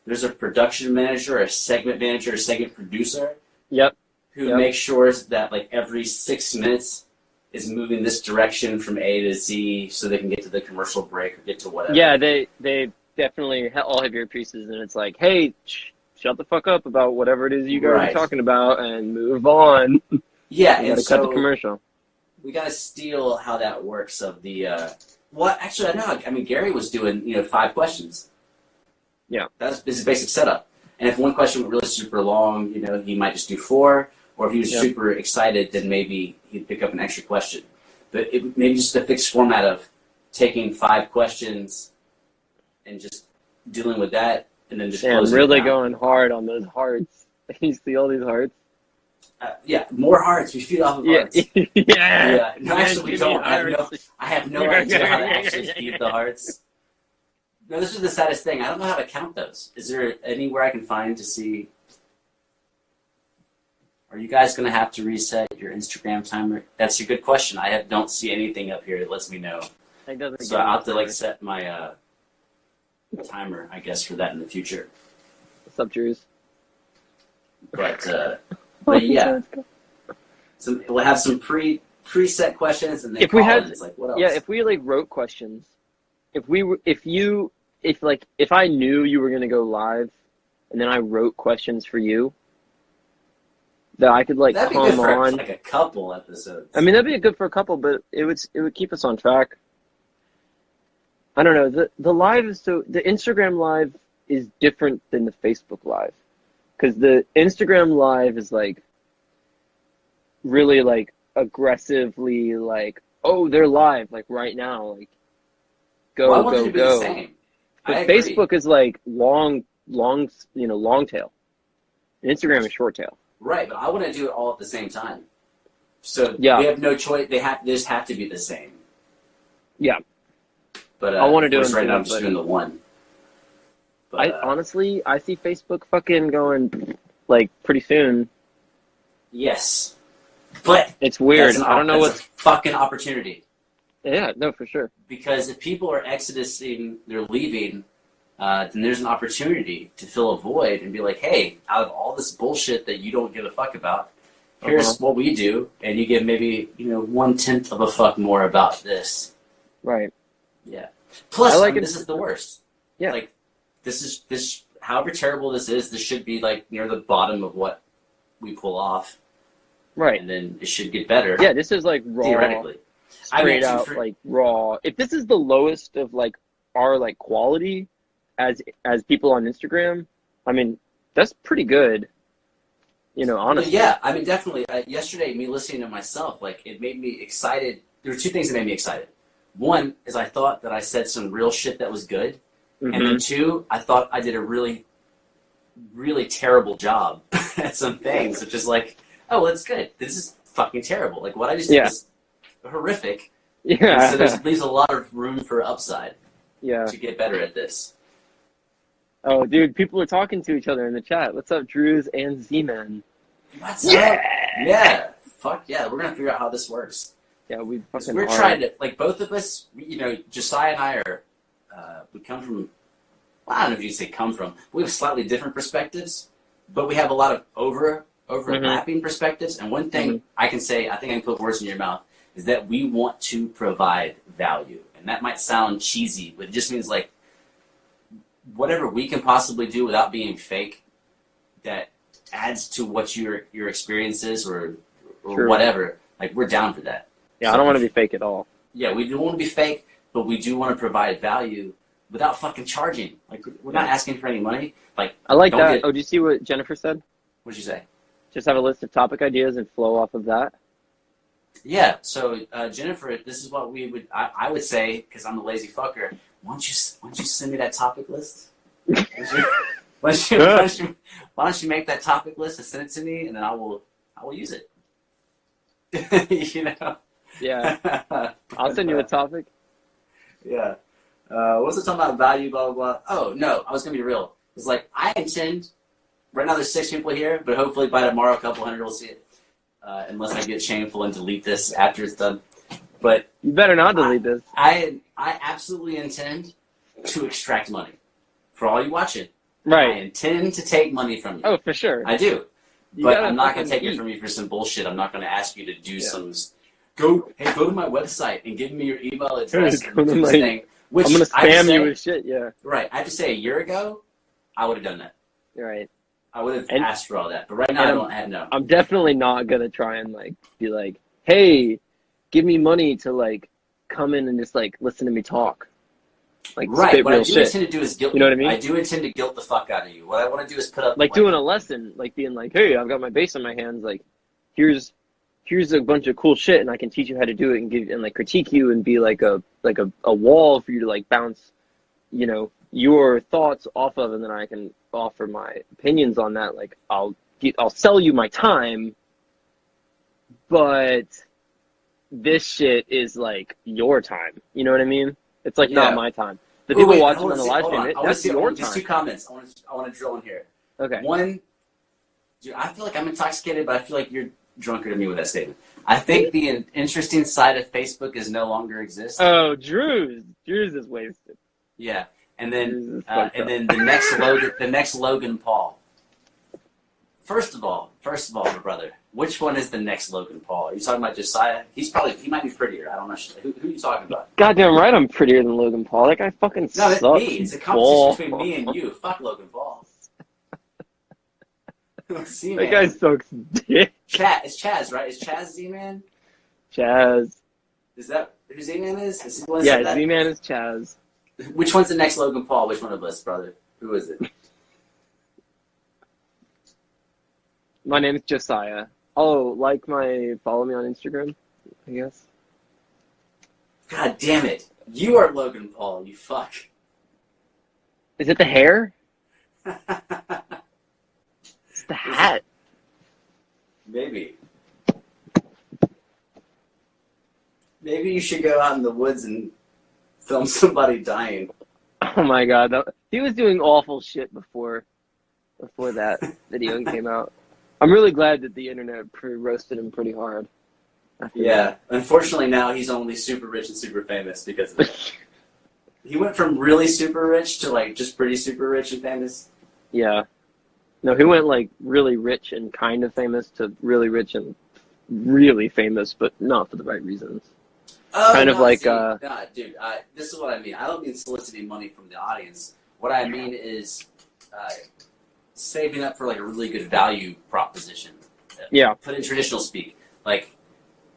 there's a production manager, a segment manager, a segment producer. Yep. Who makes sure that like every 6 minutes is moving this direction from A to Z, so they can get to the commercial break or get to whatever. Yeah, they definitely all have earpieces, and it's like, hey, shut the fuck up about whatever it is you guys are talking about and move on. Yeah, you gotta cut the commercial. We gotta steal how that works of the. Well, actually, I know. I mean, Gary was doing 5 questions. Yeah, that's his basic setup. And if one question went really super long, he might just do 4. Or if he was super excited, then maybe he'd pick up an extra question. But maybe just a fixed format of taking 5 questions and just dealing with that, and then just closing really it down. going hard on those hearts. You see all these hearts? Yeah, more hearts. We feed off of hearts. Yeah. No, actually, we don't. I have no idea how to actually feed the hearts. No, this is the saddest thing. I don't know how to count those. Is there anywhere I can find to see? Are you guys going to have to reset your Instagram timer? That's a good question. I don't see anything up here that lets me know. So I'll have to set my timer, I guess, for that in the future. What's up, Drews? But yeah, we'll have some preset questions, and then if we had, it's like, what else? Yeah, if we wrote questions, if I knew you were gonna go live, and then I wrote questions for you, that I could that'd come be good for on like a couple episodes. I mean, that'd be good for a couple, but it would keep us on track. I don't know. The live is the Instagram live is different than the Facebook live, because the Instagram live is really aggressively oh, they're live right now, go. The same. But I agree. Facebook is like long tail. And Instagram is short tail. Right, but I want to do it all at the same time. So Yeah. we have no choice. They just have to be the same. Yeah. But I want to do it right now. I'm just doing the one. But, honestly, I see Facebook fucking going like pretty soon. Yes, but it's weird. I don't know what's a fucking opportunity. Yeah, no, for sure. Because if people are exodusing, they're leaving. Then there's an opportunity to fill a void and be like, hey, out of all this bullshit that you don't give a fuck about, here's what we do, and you give maybe 1/10 of a fuck more about this. Right. Yeah. Plus, this is the worst. Yeah. Like, this. However terrible this is, this should be like near the bottom of what we pull off. Right. And then it should get better. Yeah, this is like raw. Theoretically. Straight out, like raw. If this is the lowest of like our like quality as people on Instagram, I mean, that's pretty good. Honestly. Yeah, I mean, definitely. Yesterday, me listening to myself, like, it made me excited. There were two things that made me excited. One is I thought that I said some real shit that was good. Mm-hmm. And then two, I thought I did a really, really terrible job at some things, which is like, oh, well, that's good. This is fucking terrible. Like, what I just did was horrific. Yeah. And so there's leaves a lot of room for upside. Yeah. To get better at this. Oh, dude, people are talking to each other in the chat. What's up, Drews and Z-Man? What's up? Yeah. Fuck yeah. We're going to figure out how this works. Yeah, we're trying to, like, both of us, Josiah and I are, we come from, well, I don't know if you say come from, we have slightly different perspectives, but we have a lot of overlapping perspectives. And one thing I can say, I think I can put words in your mouth, is that we want to provide value. And that might sound cheesy, but it just means, like, whatever we can possibly do without being fake that adds to what your experience is or whatever, like, we're down for that. Yeah, so I don't want to be fake at all. Yeah, we don't want to be fake, but we do want to provide value without fucking charging. Like, we're not asking for any money. Like, I like that. Oh, did you see what Jennifer said? What'd you say? Just have a list of topic ideas and flow off of that. Yeah, so Jennifer, this is what I would say, because I'm a lazy fucker. Why don't you send me that topic list? Why don't you make that topic list and send it to me, and then I will use it. Yeah. I'll send you the topic. Yeah. What's it talking about? Value, blah, blah, blah. Oh, no, I was going to be real. It's like, I intend, right now there's 6 people here, but hopefully by tomorrow a couple hundred will see it. Unless I get shameful and delete this after it's done. But you better not delete this. I absolutely intend to extract money. For all you watching. Right. I intend to take money from you. Oh, for sure. I do. But I'm not going to take it from you for some bullshit. I'm not going to ask you to do some... Go to my website and give me your email address and do this thing. Which I'm going to spam you with shit, yeah. Right. I have to say, a year ago, I would have done that. Right. I would have asked for all that. But right now, I don't have no. I'm definitely not going to try and, like, be like, hey, give me money to, like, come in and just, like, listen to me talk. Like, right, what I do shit. Intend to do is guilt. You know what I mean? I do intend to guilt the fuck out of you. What I want to do is put up like doing a lesson, like being like, "Hey, I've got my bass in my hands. Like, here's a bunch of cool shit, and I can teach you how to do it, and give and like critique you, and be like a wall for you to like bounce, your thoughts off of, and then I can offer my opinions on that. Like, I'll sell you my time, but this shit is like your time. You know what I mean? It's like not my time. The people watching on the live stream, that's your time. Just 2 comments. I want to drill in here. Okay. One, dude, I feel like I'm intoxicated, but I feel like you're drunker than me with that statement. I think the interesting side of Facebook is no longer exists. Oh, Drew's is wasted. Yeah, and then the next Logan Paul. First of all, my brother, which one is the next Logan Paul? Are you talking about Josiah? He might be prettier. I don't know. Who are you talking about? Goddamn right, I'm prettier than Logan Paul. That guy fucking sucks. No, it's a competition between me and you. Fuck Logan Paul. That guy sucks dick. It's Chaz, right? Is Chaz Z-Man? Chaz. Is that who Z-Man is? Yeah, Z-Man is Chaz. Which one's the next Logan Paul? Which one of us, brother? Who is it? My name is Josiah. Oh, follow me on Instagram, I guess. God damn it. You are Logan Paul, you fuck. Is it the hair? It's the hat. Maybe. Maybe you should go out in the woods and film somebody dying. Oh my god, he was doing awful shit before that video came out. I'm really glad that the internet roasted him pretty hard. Yeah, unfortunately now he's only super rich and super famous because of that. He went from really super rich to like just pretty super rich and famous. Yeah. No, he went like really rich and kind of famous to really rich and really famous, but not for the right reasons. Oh, kind of no, like, see, no, dude, this is what I mean. I don't mean soliciting money from the audience. What I mean is saving up for like a really good value proposition. Yeah. Put in traditional speak. Like,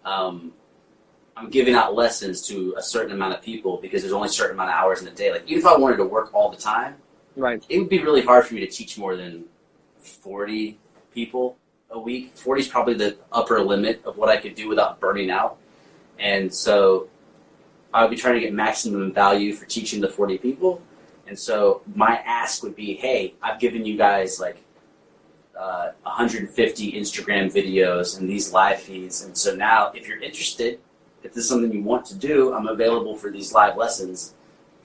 I'm giving out lessons to a certain amount of people because there's only a certain amount of hours in a day. Like, even if I wanted to work all the time, right, it would be really hard for me to teach more than 40 people a week. 40 is probably the upper limit of what I could do without burning out. And so I would be trying to get maximum value for teaching the 40 people. And so my ask would be, hey, I've given you guys like 150 Instagram videos and these live feeds. And so now if you're interested, if this is something you want to do, I'm available for these live lessons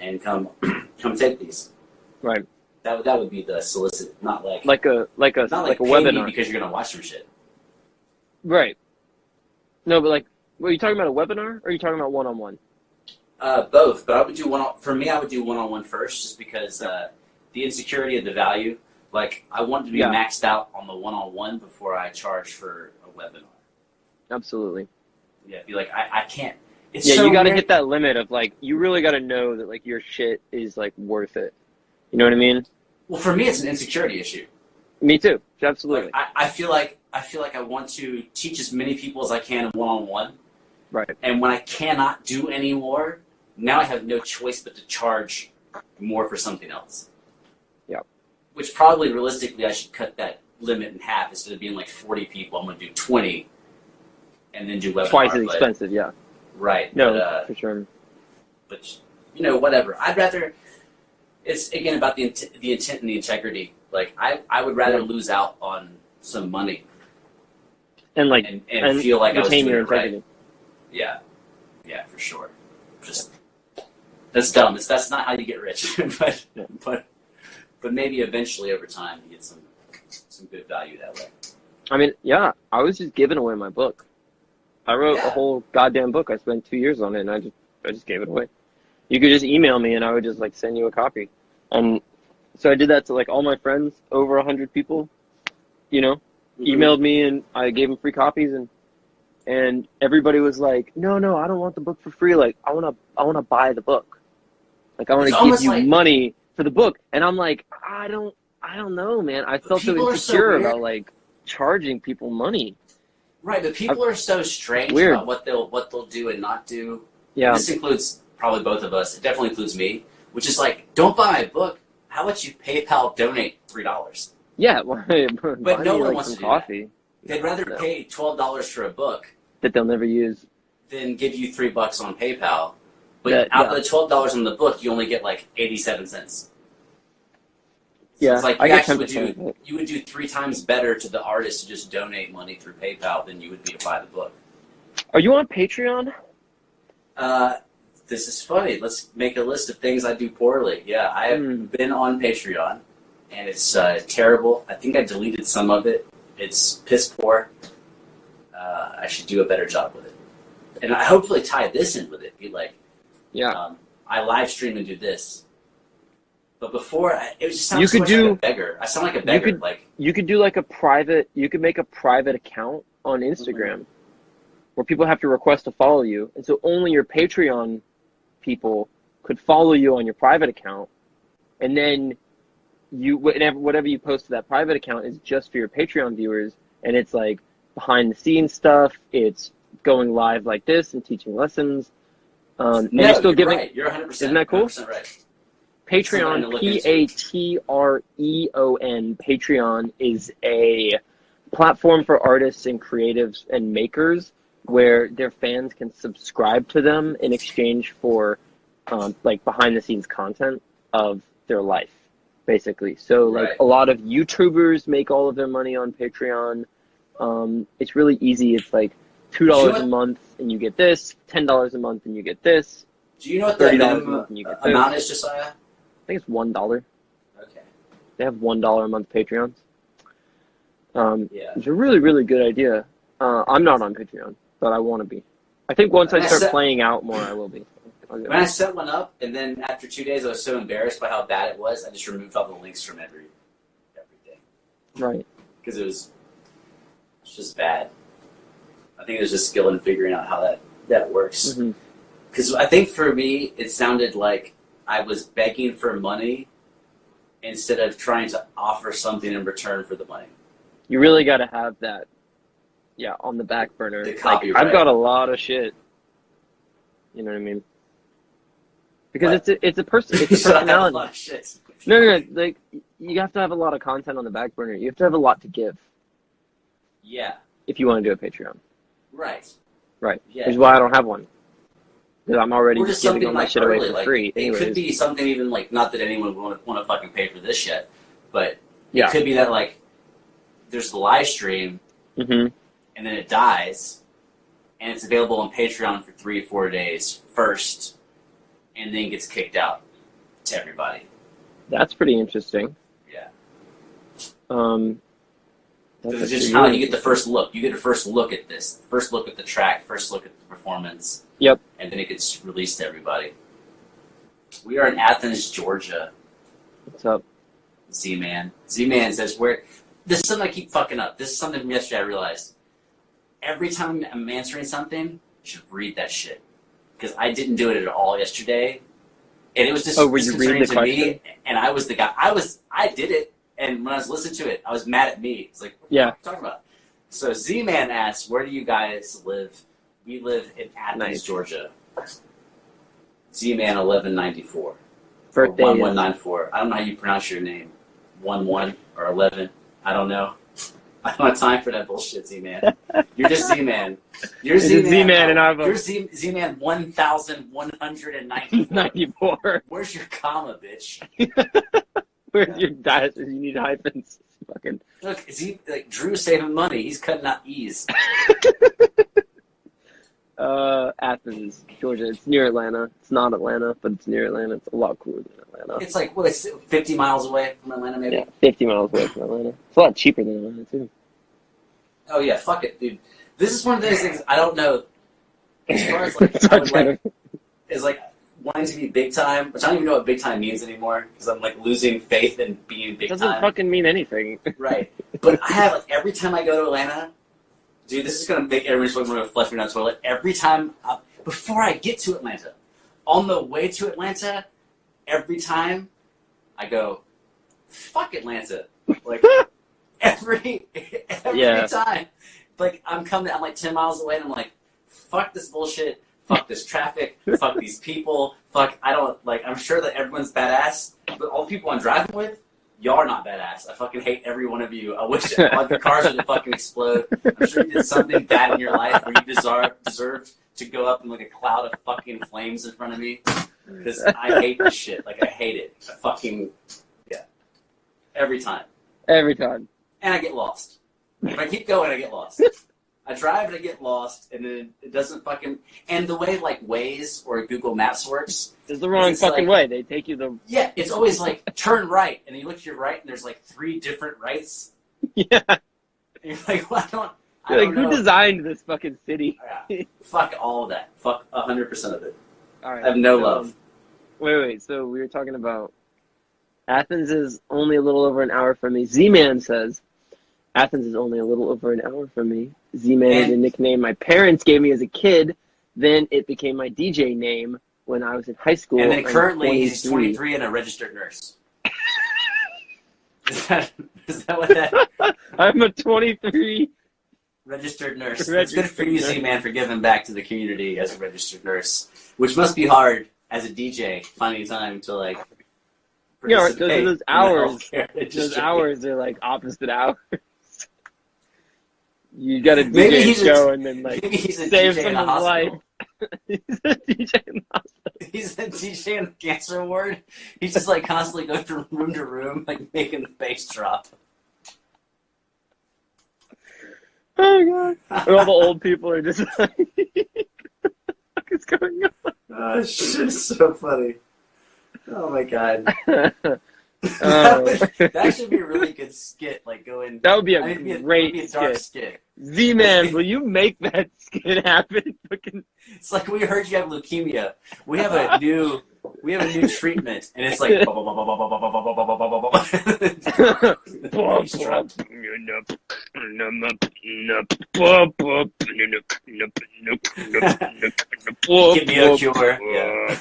and come take these. Right. That would be the solicit, not like a pay webinar me because you're gonna watch some shit. Right. No, but like, were you talking about a webinar or are you talking about one-on-one? Both, but I would do for me, I would do one-on-one first, just because the insecurity of the value. Like, I want to be maxed out on the one-on-one before I charge for a webinar. Absolutely. Yeah, be like, I can't. It's yeah, so you got to weird. hit that limit of like, you really got to know that like your shit is like worth it. You know what I mean? Well, for me, it's an insecurity issue. Me too. Absolutely. Like, I feel like I want to teach as many people as I can one-on-one. Right. And when I cannot do any more, now I have no choice but to charge more for something else. Yeah. Which probably realistically I should cut that limit in half. Instead of being like 40 people, I'm going to do 20 and then do webinar. Twice as expensive, yeah. Right. No, but, for sure. But, you know, whatever. I'd rather, it's again about the intent and the integrity. Like, I would rather lose out on some money and like and feel like I was doing your it right. Yeah. Yeah, for sure. Just, that's dumb. That's not how you get rich. but maybe eventually over time you get some good value that way. I mean, yeah, I was just giving away my book. I wrote a whole goddamn book. I spent 2 years on it, and I just gave it away. You could just email me, and I would just like send you a copy. And so I did that to like all my friends, over 100 people. You know, emailed me, and I gave them free copies, and everybody was like, no, I don't want the book for free. Like, I wanna buy the book. Like, I want to give you money for the book. And I'm like, I don't know, man. I felt so insecure about like charging people money. Right, but people are so strange about what they'll do and not do. Yeah. This includes probably both of us. It definitely includes me, which is like, don't buy my book. How about you PayPal donate $3? Yeah, but no one wants to do coffee. That. They'd rather pay $12 for a book that they'll never use than give you $3 on PayPal. But out of the $12 on the book, you only get like 87 cents. So yeah, it's like you would do 3 times better to the artist to just donate money through PayPal than you would be to buy the book. Are you on Patreon? This is funny. Let's make a list of things I do poorly. Yeah, I have been on Patreon, and it's terrible. I think I deleted some of it. It's ps4. I should do a better job with it. And I hopefully tie this in with it. Be like, I live stream and do this. But before, it just sounds like a beggar. I sound like a beggar. You could do like a private. You could make a private account on Instagram where people have to request to follow you, and so only your Patreon people could follow you on your private account, and then whatever you post to that private account is just for your Patreon viewers, and it's like behind the scenes stuff. It's going live like this and teaching lessons. And you're still giving. Right. You're 100%. Isn't that cool? 100% right. Patreon, Patreon. Patreon is a platform for artists and creatives and makers where their fans can subscribe to them in exchange for like behind the scenes content of their life. basically. So like Right. a lot of YouTubers make all of their money on Patreon. It's really easy. It's like $2 a month and you get this, $10 a month and you get this. Do you know what the $30 a minimum month and you get this. amount is, Josiah? I think it's $1. Okay. They have $1 a month Patreons. Yeah. It's a really, really good idea. I'm not on Patreon, but I want to be. I think once I start playing out more, I will be. When I set one up, and then after 2 days, I was so embarrassed by how bad it was, I just removed all the links from everything. Right. Because it's just bad. I think there's just skill in figuring out how that works. Because I think for me, it sounded like I was begging for money instead of trying to offer something in return for the money. You really got to have that, on the back burner. The copyright. I've got a lot of shit. You know what I mean? Because it's a personality. A lot of shit. No. Like you have to have a lot of content on the back burner. You have to have a lot to give. Yeah. If you want to do a Patreon. Right. Right. Yeah. Which is why I don't have one. Because I'm already just giving all my like shit away for free. It Anyways. could be something even like, not that anyone would want to fucking pay for this yet, but Yeah. it could be that like there's the live stream and then it dies and it's available on Patreon for 3 or 4 days first and then gets kicked out to everybody. That's pretty interesting. Yeah. That's just how you get the first look. You get a first look at this. First look at the track. First look at the performance. Yep. And then it gets released to everybody. We are in Athens, Georgia. What's up? Z-Man. Z-Man says, this is something I keep fucking up. This is something from yesterday I realized. Every time I'm answering something, you should read that shit. Because I didn't do it at all yesterday. And it was just disconcerting to me. And I was the guy. I did it. And when I was listening to it, I was mad at me. It's like, what are you talking about? So Z-Man asks, where do you guys live? We live in Athens, Georgia. Z-Man 1194. Birthday 1194. I don't know how you pronounce your name. 11 or 11. I don't know. I don't have time for that bullshit, Z-Man. You're just Z-Man. You're Z-Man and I'm You're Z-Man 1194. 94. Where's your comma, bitch? Where's your dash? You need hyphens. Fucking. Look, Drew's saving money. He's cutting out E's. Athens, Georgia. It's near Atlanta. It's not Atlanta, but it's near Atlanta. It's a lot cooler than Atlanta. It's like, it's 50 miles away from Atlanta, maybe? Yeah, 50 miles away from Atlanta. It's a lot cheaper than Atlanta, too. Oh, yeah, fuck it, dude. This is one of those things I don't know. As far as, like, I would like, is like wanting to be big time, which I don't even know what big time means anymore, because I'm, like, losing faith in being big time. Doesn't fucking mean anything. Right. But I have, like, every time I go to Atlanta, dude, this is going to make everybody want to flush me down the toilet. Every time, before I get to Atlanta, on the way to Atlanta, every time I go, fuck Atlanta. Like, every time. Like, I'm like 10 miles away, and I'm like, fuck this bullshit. Fuck this traffic. Fuck these people. Fuck, I'm sure that everyone's badass, but all the people I'm driving with, y'all are not badass. I fucking hate every one of you. I wish all your cars would fucking explode. I'm sure you did something bad in your life where you deserved to go up in like a cloud of fucking flames in front of me. Because I hate this shit. Like, I hate it. I fucking, every time. Every time. And I get lost. If I keep going, I get lost. I drive and I get lost, and then it doesn't fucking... And the way, like, Waze or Google Maps works... It's the wrong fucking way. They take you the... Yeah, it's always like, turn right, and you look to your right, and there's like 3 different rights. Yeah. And you're like, well, I You're don't like, know. who designed this fucking city? Yeah. Fuck all of that. Fuck 100% of it. All right, I have no love. Wait. So we were talking about Athens is only a little over an hour from me. Z-Man says Athens is only a little over an hour from me. Z-Man is a nickname my parents gave me as a kid. Then it became my DJ name when I was in high school. And then currently he's 23 and a registered nurse. Is that what that... I'm a 23... Registered nurse. It's good for you, Z-Man, for giving back to the community as a registered nurse, which must be hard as a DJ, finding time to, like, participate those hours. Those hours are, like, opposite hours. You got to DJ a show and then, like, maybe he's a save DJ in a someone's life. hospital. He's a DJ in the hospital. He's the DJ in the cancer ward. He's just like constantly going from room to room, like making the bass drop. Oh god! And all the old people are just like, "What the fuck is going on?" Oh, shit is so funny. Oh my god. That should be a really good skit. Like going. That would be a I mean, great it'd be a dark skit. skit. Z-Man, will you make that skit happen? Fucking. It's like we heard you have leukemia. We have a new treatment, and it's like. Give me a cure. Yeah.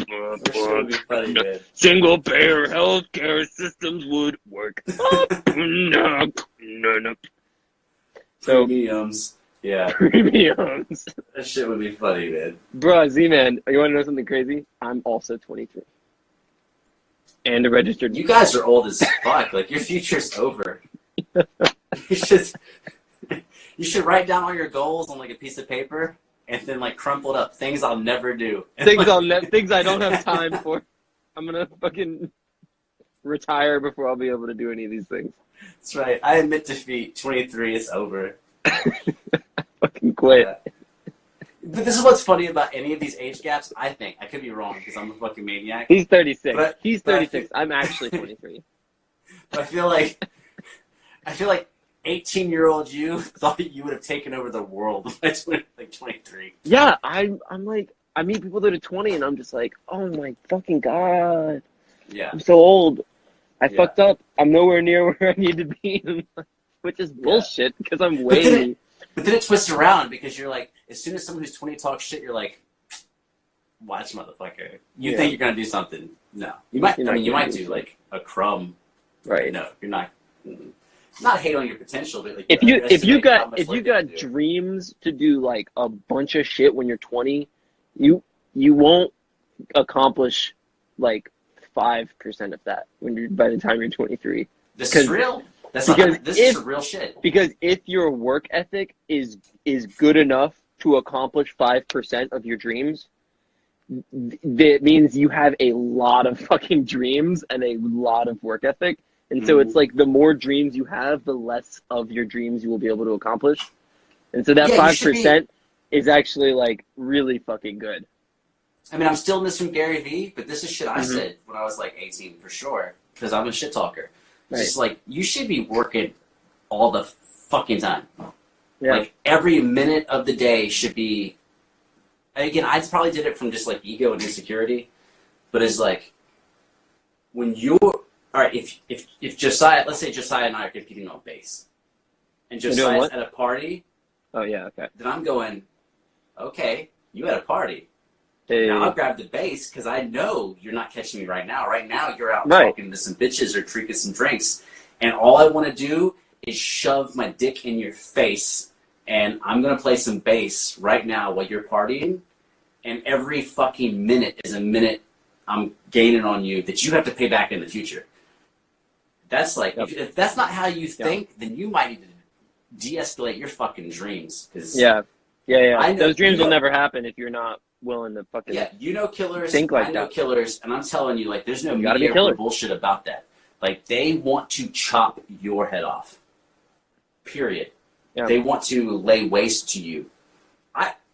That would be funny, man. Single payer healthcare systems would work. So Premiums. Yeah. premiums. That shit would be funny, man. Bruh, Z-Man, you want to know something crazy? I'm also 23. And a registered. You guys are old as fuck. Like, your future's over. You should write down all your goals on, like, a piece of paper and then, like, crumple it up. Things I'll never do. Things I don't have time for. I'm gonna fucking retire before I'll be able to do any of these things. That's right. I admit defeat. 23, it's over. Fucking quit. Yeah. But this is what's funny about any of these age gaps, I think. I could be wrong because I'm a fucking maniac. He's 36. But He's 36. I'm actually 23. But I feel like 18-year-old you thought you would have taken over the world by 23. Yeah, I'm like, I meet people that are 20 and I'm just like, oh my fucking god. Yeah. I'm so old. I Yeah. fucked up. I'm nowhere near where I need to be. Which is bullshit because I'm way. But then it twists around because you're like, as soon as someone who's 20 talks shit, you're like, watch, motherfucker. You think you're gonna do something? No, you might. No, you might do like a crumb. Right. No, you're not. Not hate on your potential, but like if you got dreams to do like a bunch of shit when you're 20, you won't accomplish like 5% of that by the time you're 23. This is real. This is real shit. Because if your work ethic is good enough to accomplish 5% of your dreams, that means you have a lot of fucking dreams and a lot of work ethic. And so it's like the more dreams you have, the less of your dreams you will be able to accomplish. And so that 5% is actually like really fucking good. I mean, I'm stealing this from Gary Vee, but this is shit I said when I was like 18 for sure, because I'm a shit talker. It's just like, you should be working all the fucking time. Yeah. Like, every minute of the day should be... Again, I probably did it from just, like, ego and insecurity. But it's like, when you're... All right, if Josiah... Let's say Josiah and I are competing on bass. And Josiah's at a party. Oh, yeah, okay. Then I'm going, okay, you at a party. Hey. Now I'll grab the bass because I know you're not catching me right now. Right now you're out talking to some bitches or drinking some drinks. And all I want to do is shove my dick in your face. And I'm going to play some bass right now while you're partying. And every fucking minute is a minute I'm gaining on you that you have to pay back in the future. That's like, if that's not how you think, then you might need to de-escalate your fucking dreams. Yeah. Those dreams will never happen if you're not willing to fucking killers. Think like I know that. Killers, and I'm telling you, like, there's no media bullshit about that. Like, they want to chop your head off. Period. Yeah. They want to lay waste to you.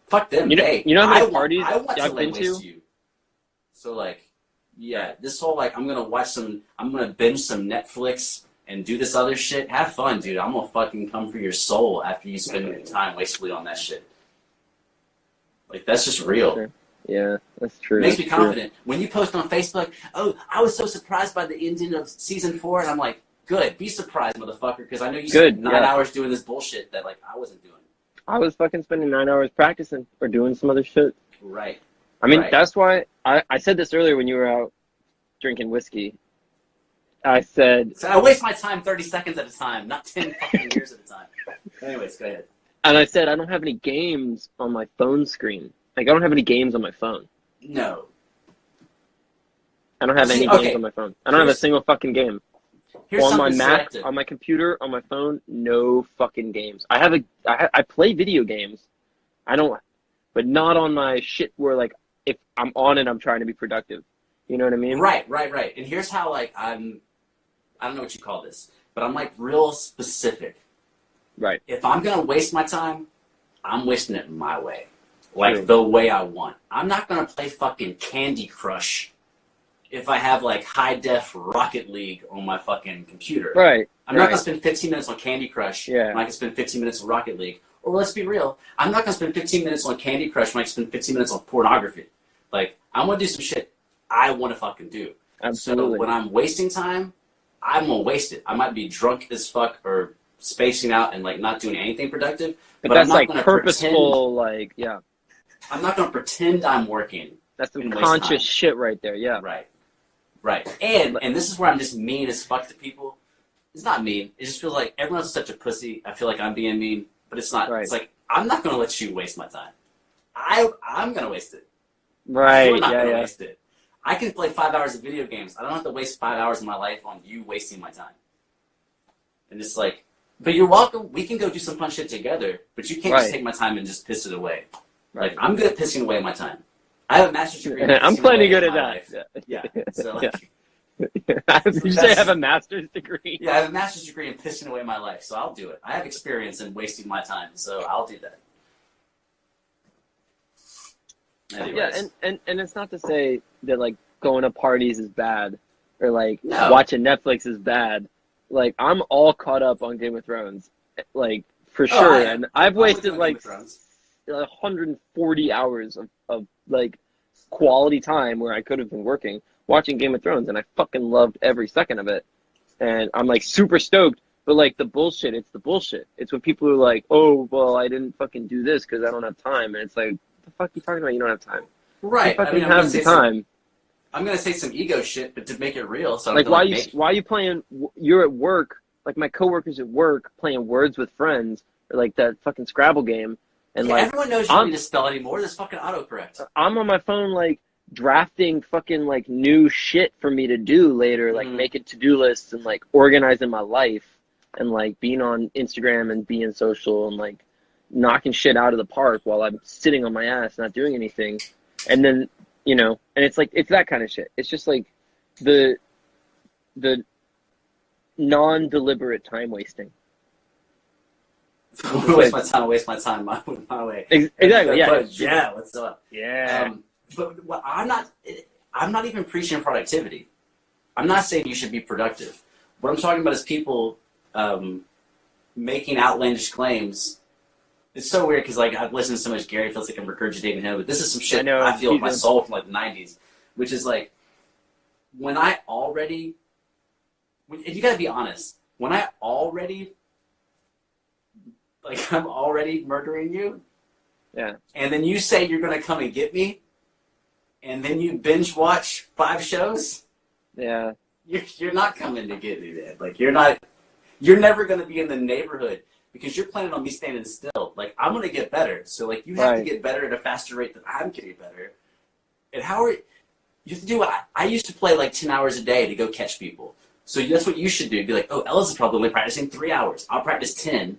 Fuck them. You know how many parties I want to I've lay been waste to you. So like, yeah, this whole like, I'm gonna binge some Netflix and do this other shit. Have fun, dude. I'm gonna fucking come for your soul after you spend time wastefully on that shit. Like, that's just real. Sure. Yeah, that's true. It makes me confident. When you post on Facebook, oh, I was so surprised by the ending of season 4, and I'm like, good, be surprised, motherfucker, because I know you spent 9 hours doing this bullshit that, like, I wasn't doing. I was fucking spending 9 hours practicing or doing some other shit. Right. I mean, that's why I said this earlier when you were out drinking whiskey. I said... So I waste my time 30 seconds at a time, not 10 fucking years at a time. Anyways, go ahead. And I said, I don't have any games on my phone screen. Like, I don't have any games on my phone. No. I don't have any games on my phone. I don't have a single fucking game. On my Mac, on my computer, on my phone, no fucking games. I play video games. I don't but not on my shit where like if I'm on it, I'm trying to be productive. You know what I mean? Right. And here's how like I don't know what you call this, but I'm like real specific. Right. If I'm gonna waste my time, I'm wasting it my way. Like True. the way I want. I'm not gonna play fucking Candy Crush if I have like high def Rocket League on my fucking computer. Right. I'm not gonna spend 15 minutes on Candy Crush Yeah. when I can spend 15 minutes on Rocket League. Or let's be real, I'm not gonna spend 15 minutes on Candy Crush when I can spend 15 minutes on pornography. Like I'm gonna do some shit I want to fucking do. Absolutely. So when I'm wasting time, I'm gonna waste it. I might be drunk as fuck or spacing out and like not doing anything productive. But I'm that's not like gonna purposeful, like, yeah. I'm not gonna pretend I'm working. That's some and waste conscious time. shit right there, yeah. Right. And this is where I'm just mean as fuck to people. It's not mean. It just feels like everyone's such a pussy. I feel like I'm being mean, but it's not. Right. It's like I'm not gonna let you waste my time. I'm gonna waste it. Right. You're not yeah, gonna yeah. waste it. I can play 5 hours of video games. I don't have to waste 5 hours of my life on you wasting my time. And it's like, but you're welcome. We can go do some fun shit together, but you can't just take my time and just piss it away. Right. Like, I'm good at pissing away my time. I have a master's degree. I'm plenty good at that. Yeah. So, like, Did you say I have a master's degree? yeah, I have a master's degree in pissing away my life, so I'll do it. I have experience in wasting my time, so I'll do that. Anyways. Yeah, and it's not to say that like going to parties is bad or like No. watching Netflix is bad. Like I'm all caught up on Game of Thrones, like for sure. Yeah. And I've wasted Game like of Thrones. 140 hours of like quality time where I could have been working watching Game of Thrones, and I fucking loved every second of it. And I'm like super stoked. But like the bullshit, it's the bullshit. It's when people are like, "Oh, well, I didn't fucking do this because I don't have time," and it's like, "What the fuck are you talking about? You don't have time." Right. You fucking have the time. I'm gonna say some ego shit, but to make it real. So like, why you playing? You're at work. Like my coworkers at work playing Words with Friends or like that fucking Scrabble game, and like everyone knows you don't need to spell anymore. There's fucking autocorrect. I'm on my phone like drafting fucking like new shit for me to do later, like making to-do lists and like organizing my life and like being on Instagram and being social and like knocking shit out of the park while I'm sitting on my ass not doing anything. And then, you know, and it's like, it's that kind of shit. It's just like the non-deliberate time wasting. waste my time my way. Exactly, yeah. But, yeah, what's up? Yeah. But what, I'm not even preaching productivity. I'm not saying you should be productive. What I'm talking about is people making outlandish claims. It's so weird because like I've listened to so much Gary, it feels like I'm regurgitating him, but this is some shit I feel in my soul from like the 90s, which is like when I already, you gotta be honest, when I already, like I'm already murdering you, yeah, and then you say you're gonna come and get me, and then you binge watch 5 shows, yeah, you're not coming to get me, man. Like you're never gonna be in the neighborhood. Because you're planning on me standing still. Like, I'm going to get better. So, like, you have to get better at a faster rate than I'm getting better. And you have to do what I used to play, like, 10 hours a day to go catch people. So that's what you should do. Be like, oh, Ellis is probably only practicing 3 hours. I'll practice 10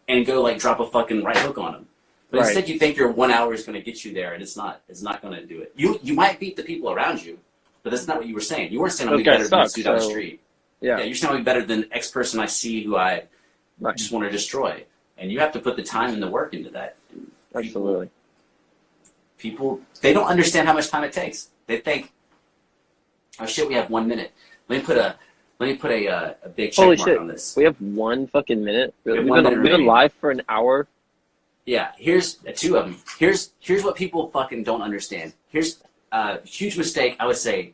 and go, like, drop a fucking right hook on him. But instead you think your 1 hour is going to get you there, and it's not. It's not going to do it. You might beat the people around you, but that's not what you were saying. You weren't saying I'll be better than this dude down the street. Yeah, you're saying I'll be better than X person I see who I just want to destroy. And you have to put the time and the work into that. Absolutely. People, they don't understand how much time it takes. They think, oh shit, we have 1 minute. Let me put a big check mark on this. We have 1 fucking minute? We've been live for an hour? Yeah, here's 2 of them. Here's what people fucking don't understand. Here's a huge mistake. I would say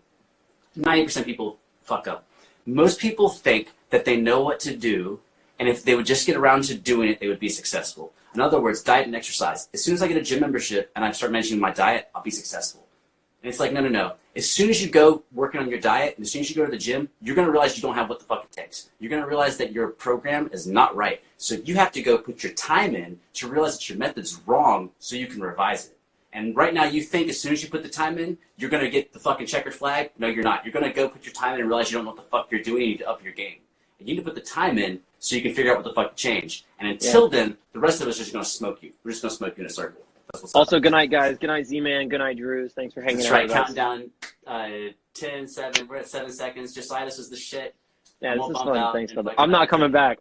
90% of people fuck up. Most people think that they know what to do, and if they would just get around to doing it, they would be successful. In other words, diet and exercise. As soon as I get a gym membership and I start mentioning my diet, I'll be successful. And it's like, no. As soon as you go working on your diet, and as soon as you go to the gym, you're going to realize you don't have what the fuck it takes. You're going to realize that your program is not right. So you have to go put your time in to realize that your method's wrong so you can revise it. And right now you think as soon as you put the time in, you're going to get the fucking checkered flag. No, you're not. You're going to go put your time in and realize you don't know what the fuck you're doing. You need to up your game. And you need to put the time in so you can figure out what the fuck to change. And until then, the rest of us are just going to smoke you. We're just going to smoke you in a circle. That's what's up. Also, good night, guys. Good night, Z-Man. Good night, Drews. Thanks for hanging That's out right. with us. Counting down 10, 7. We're at 7 seconds. Josiah, this was the shit. Yeah, I'm this gonna is bump fun. out Thanks, and brother. fucking I'm not coming back.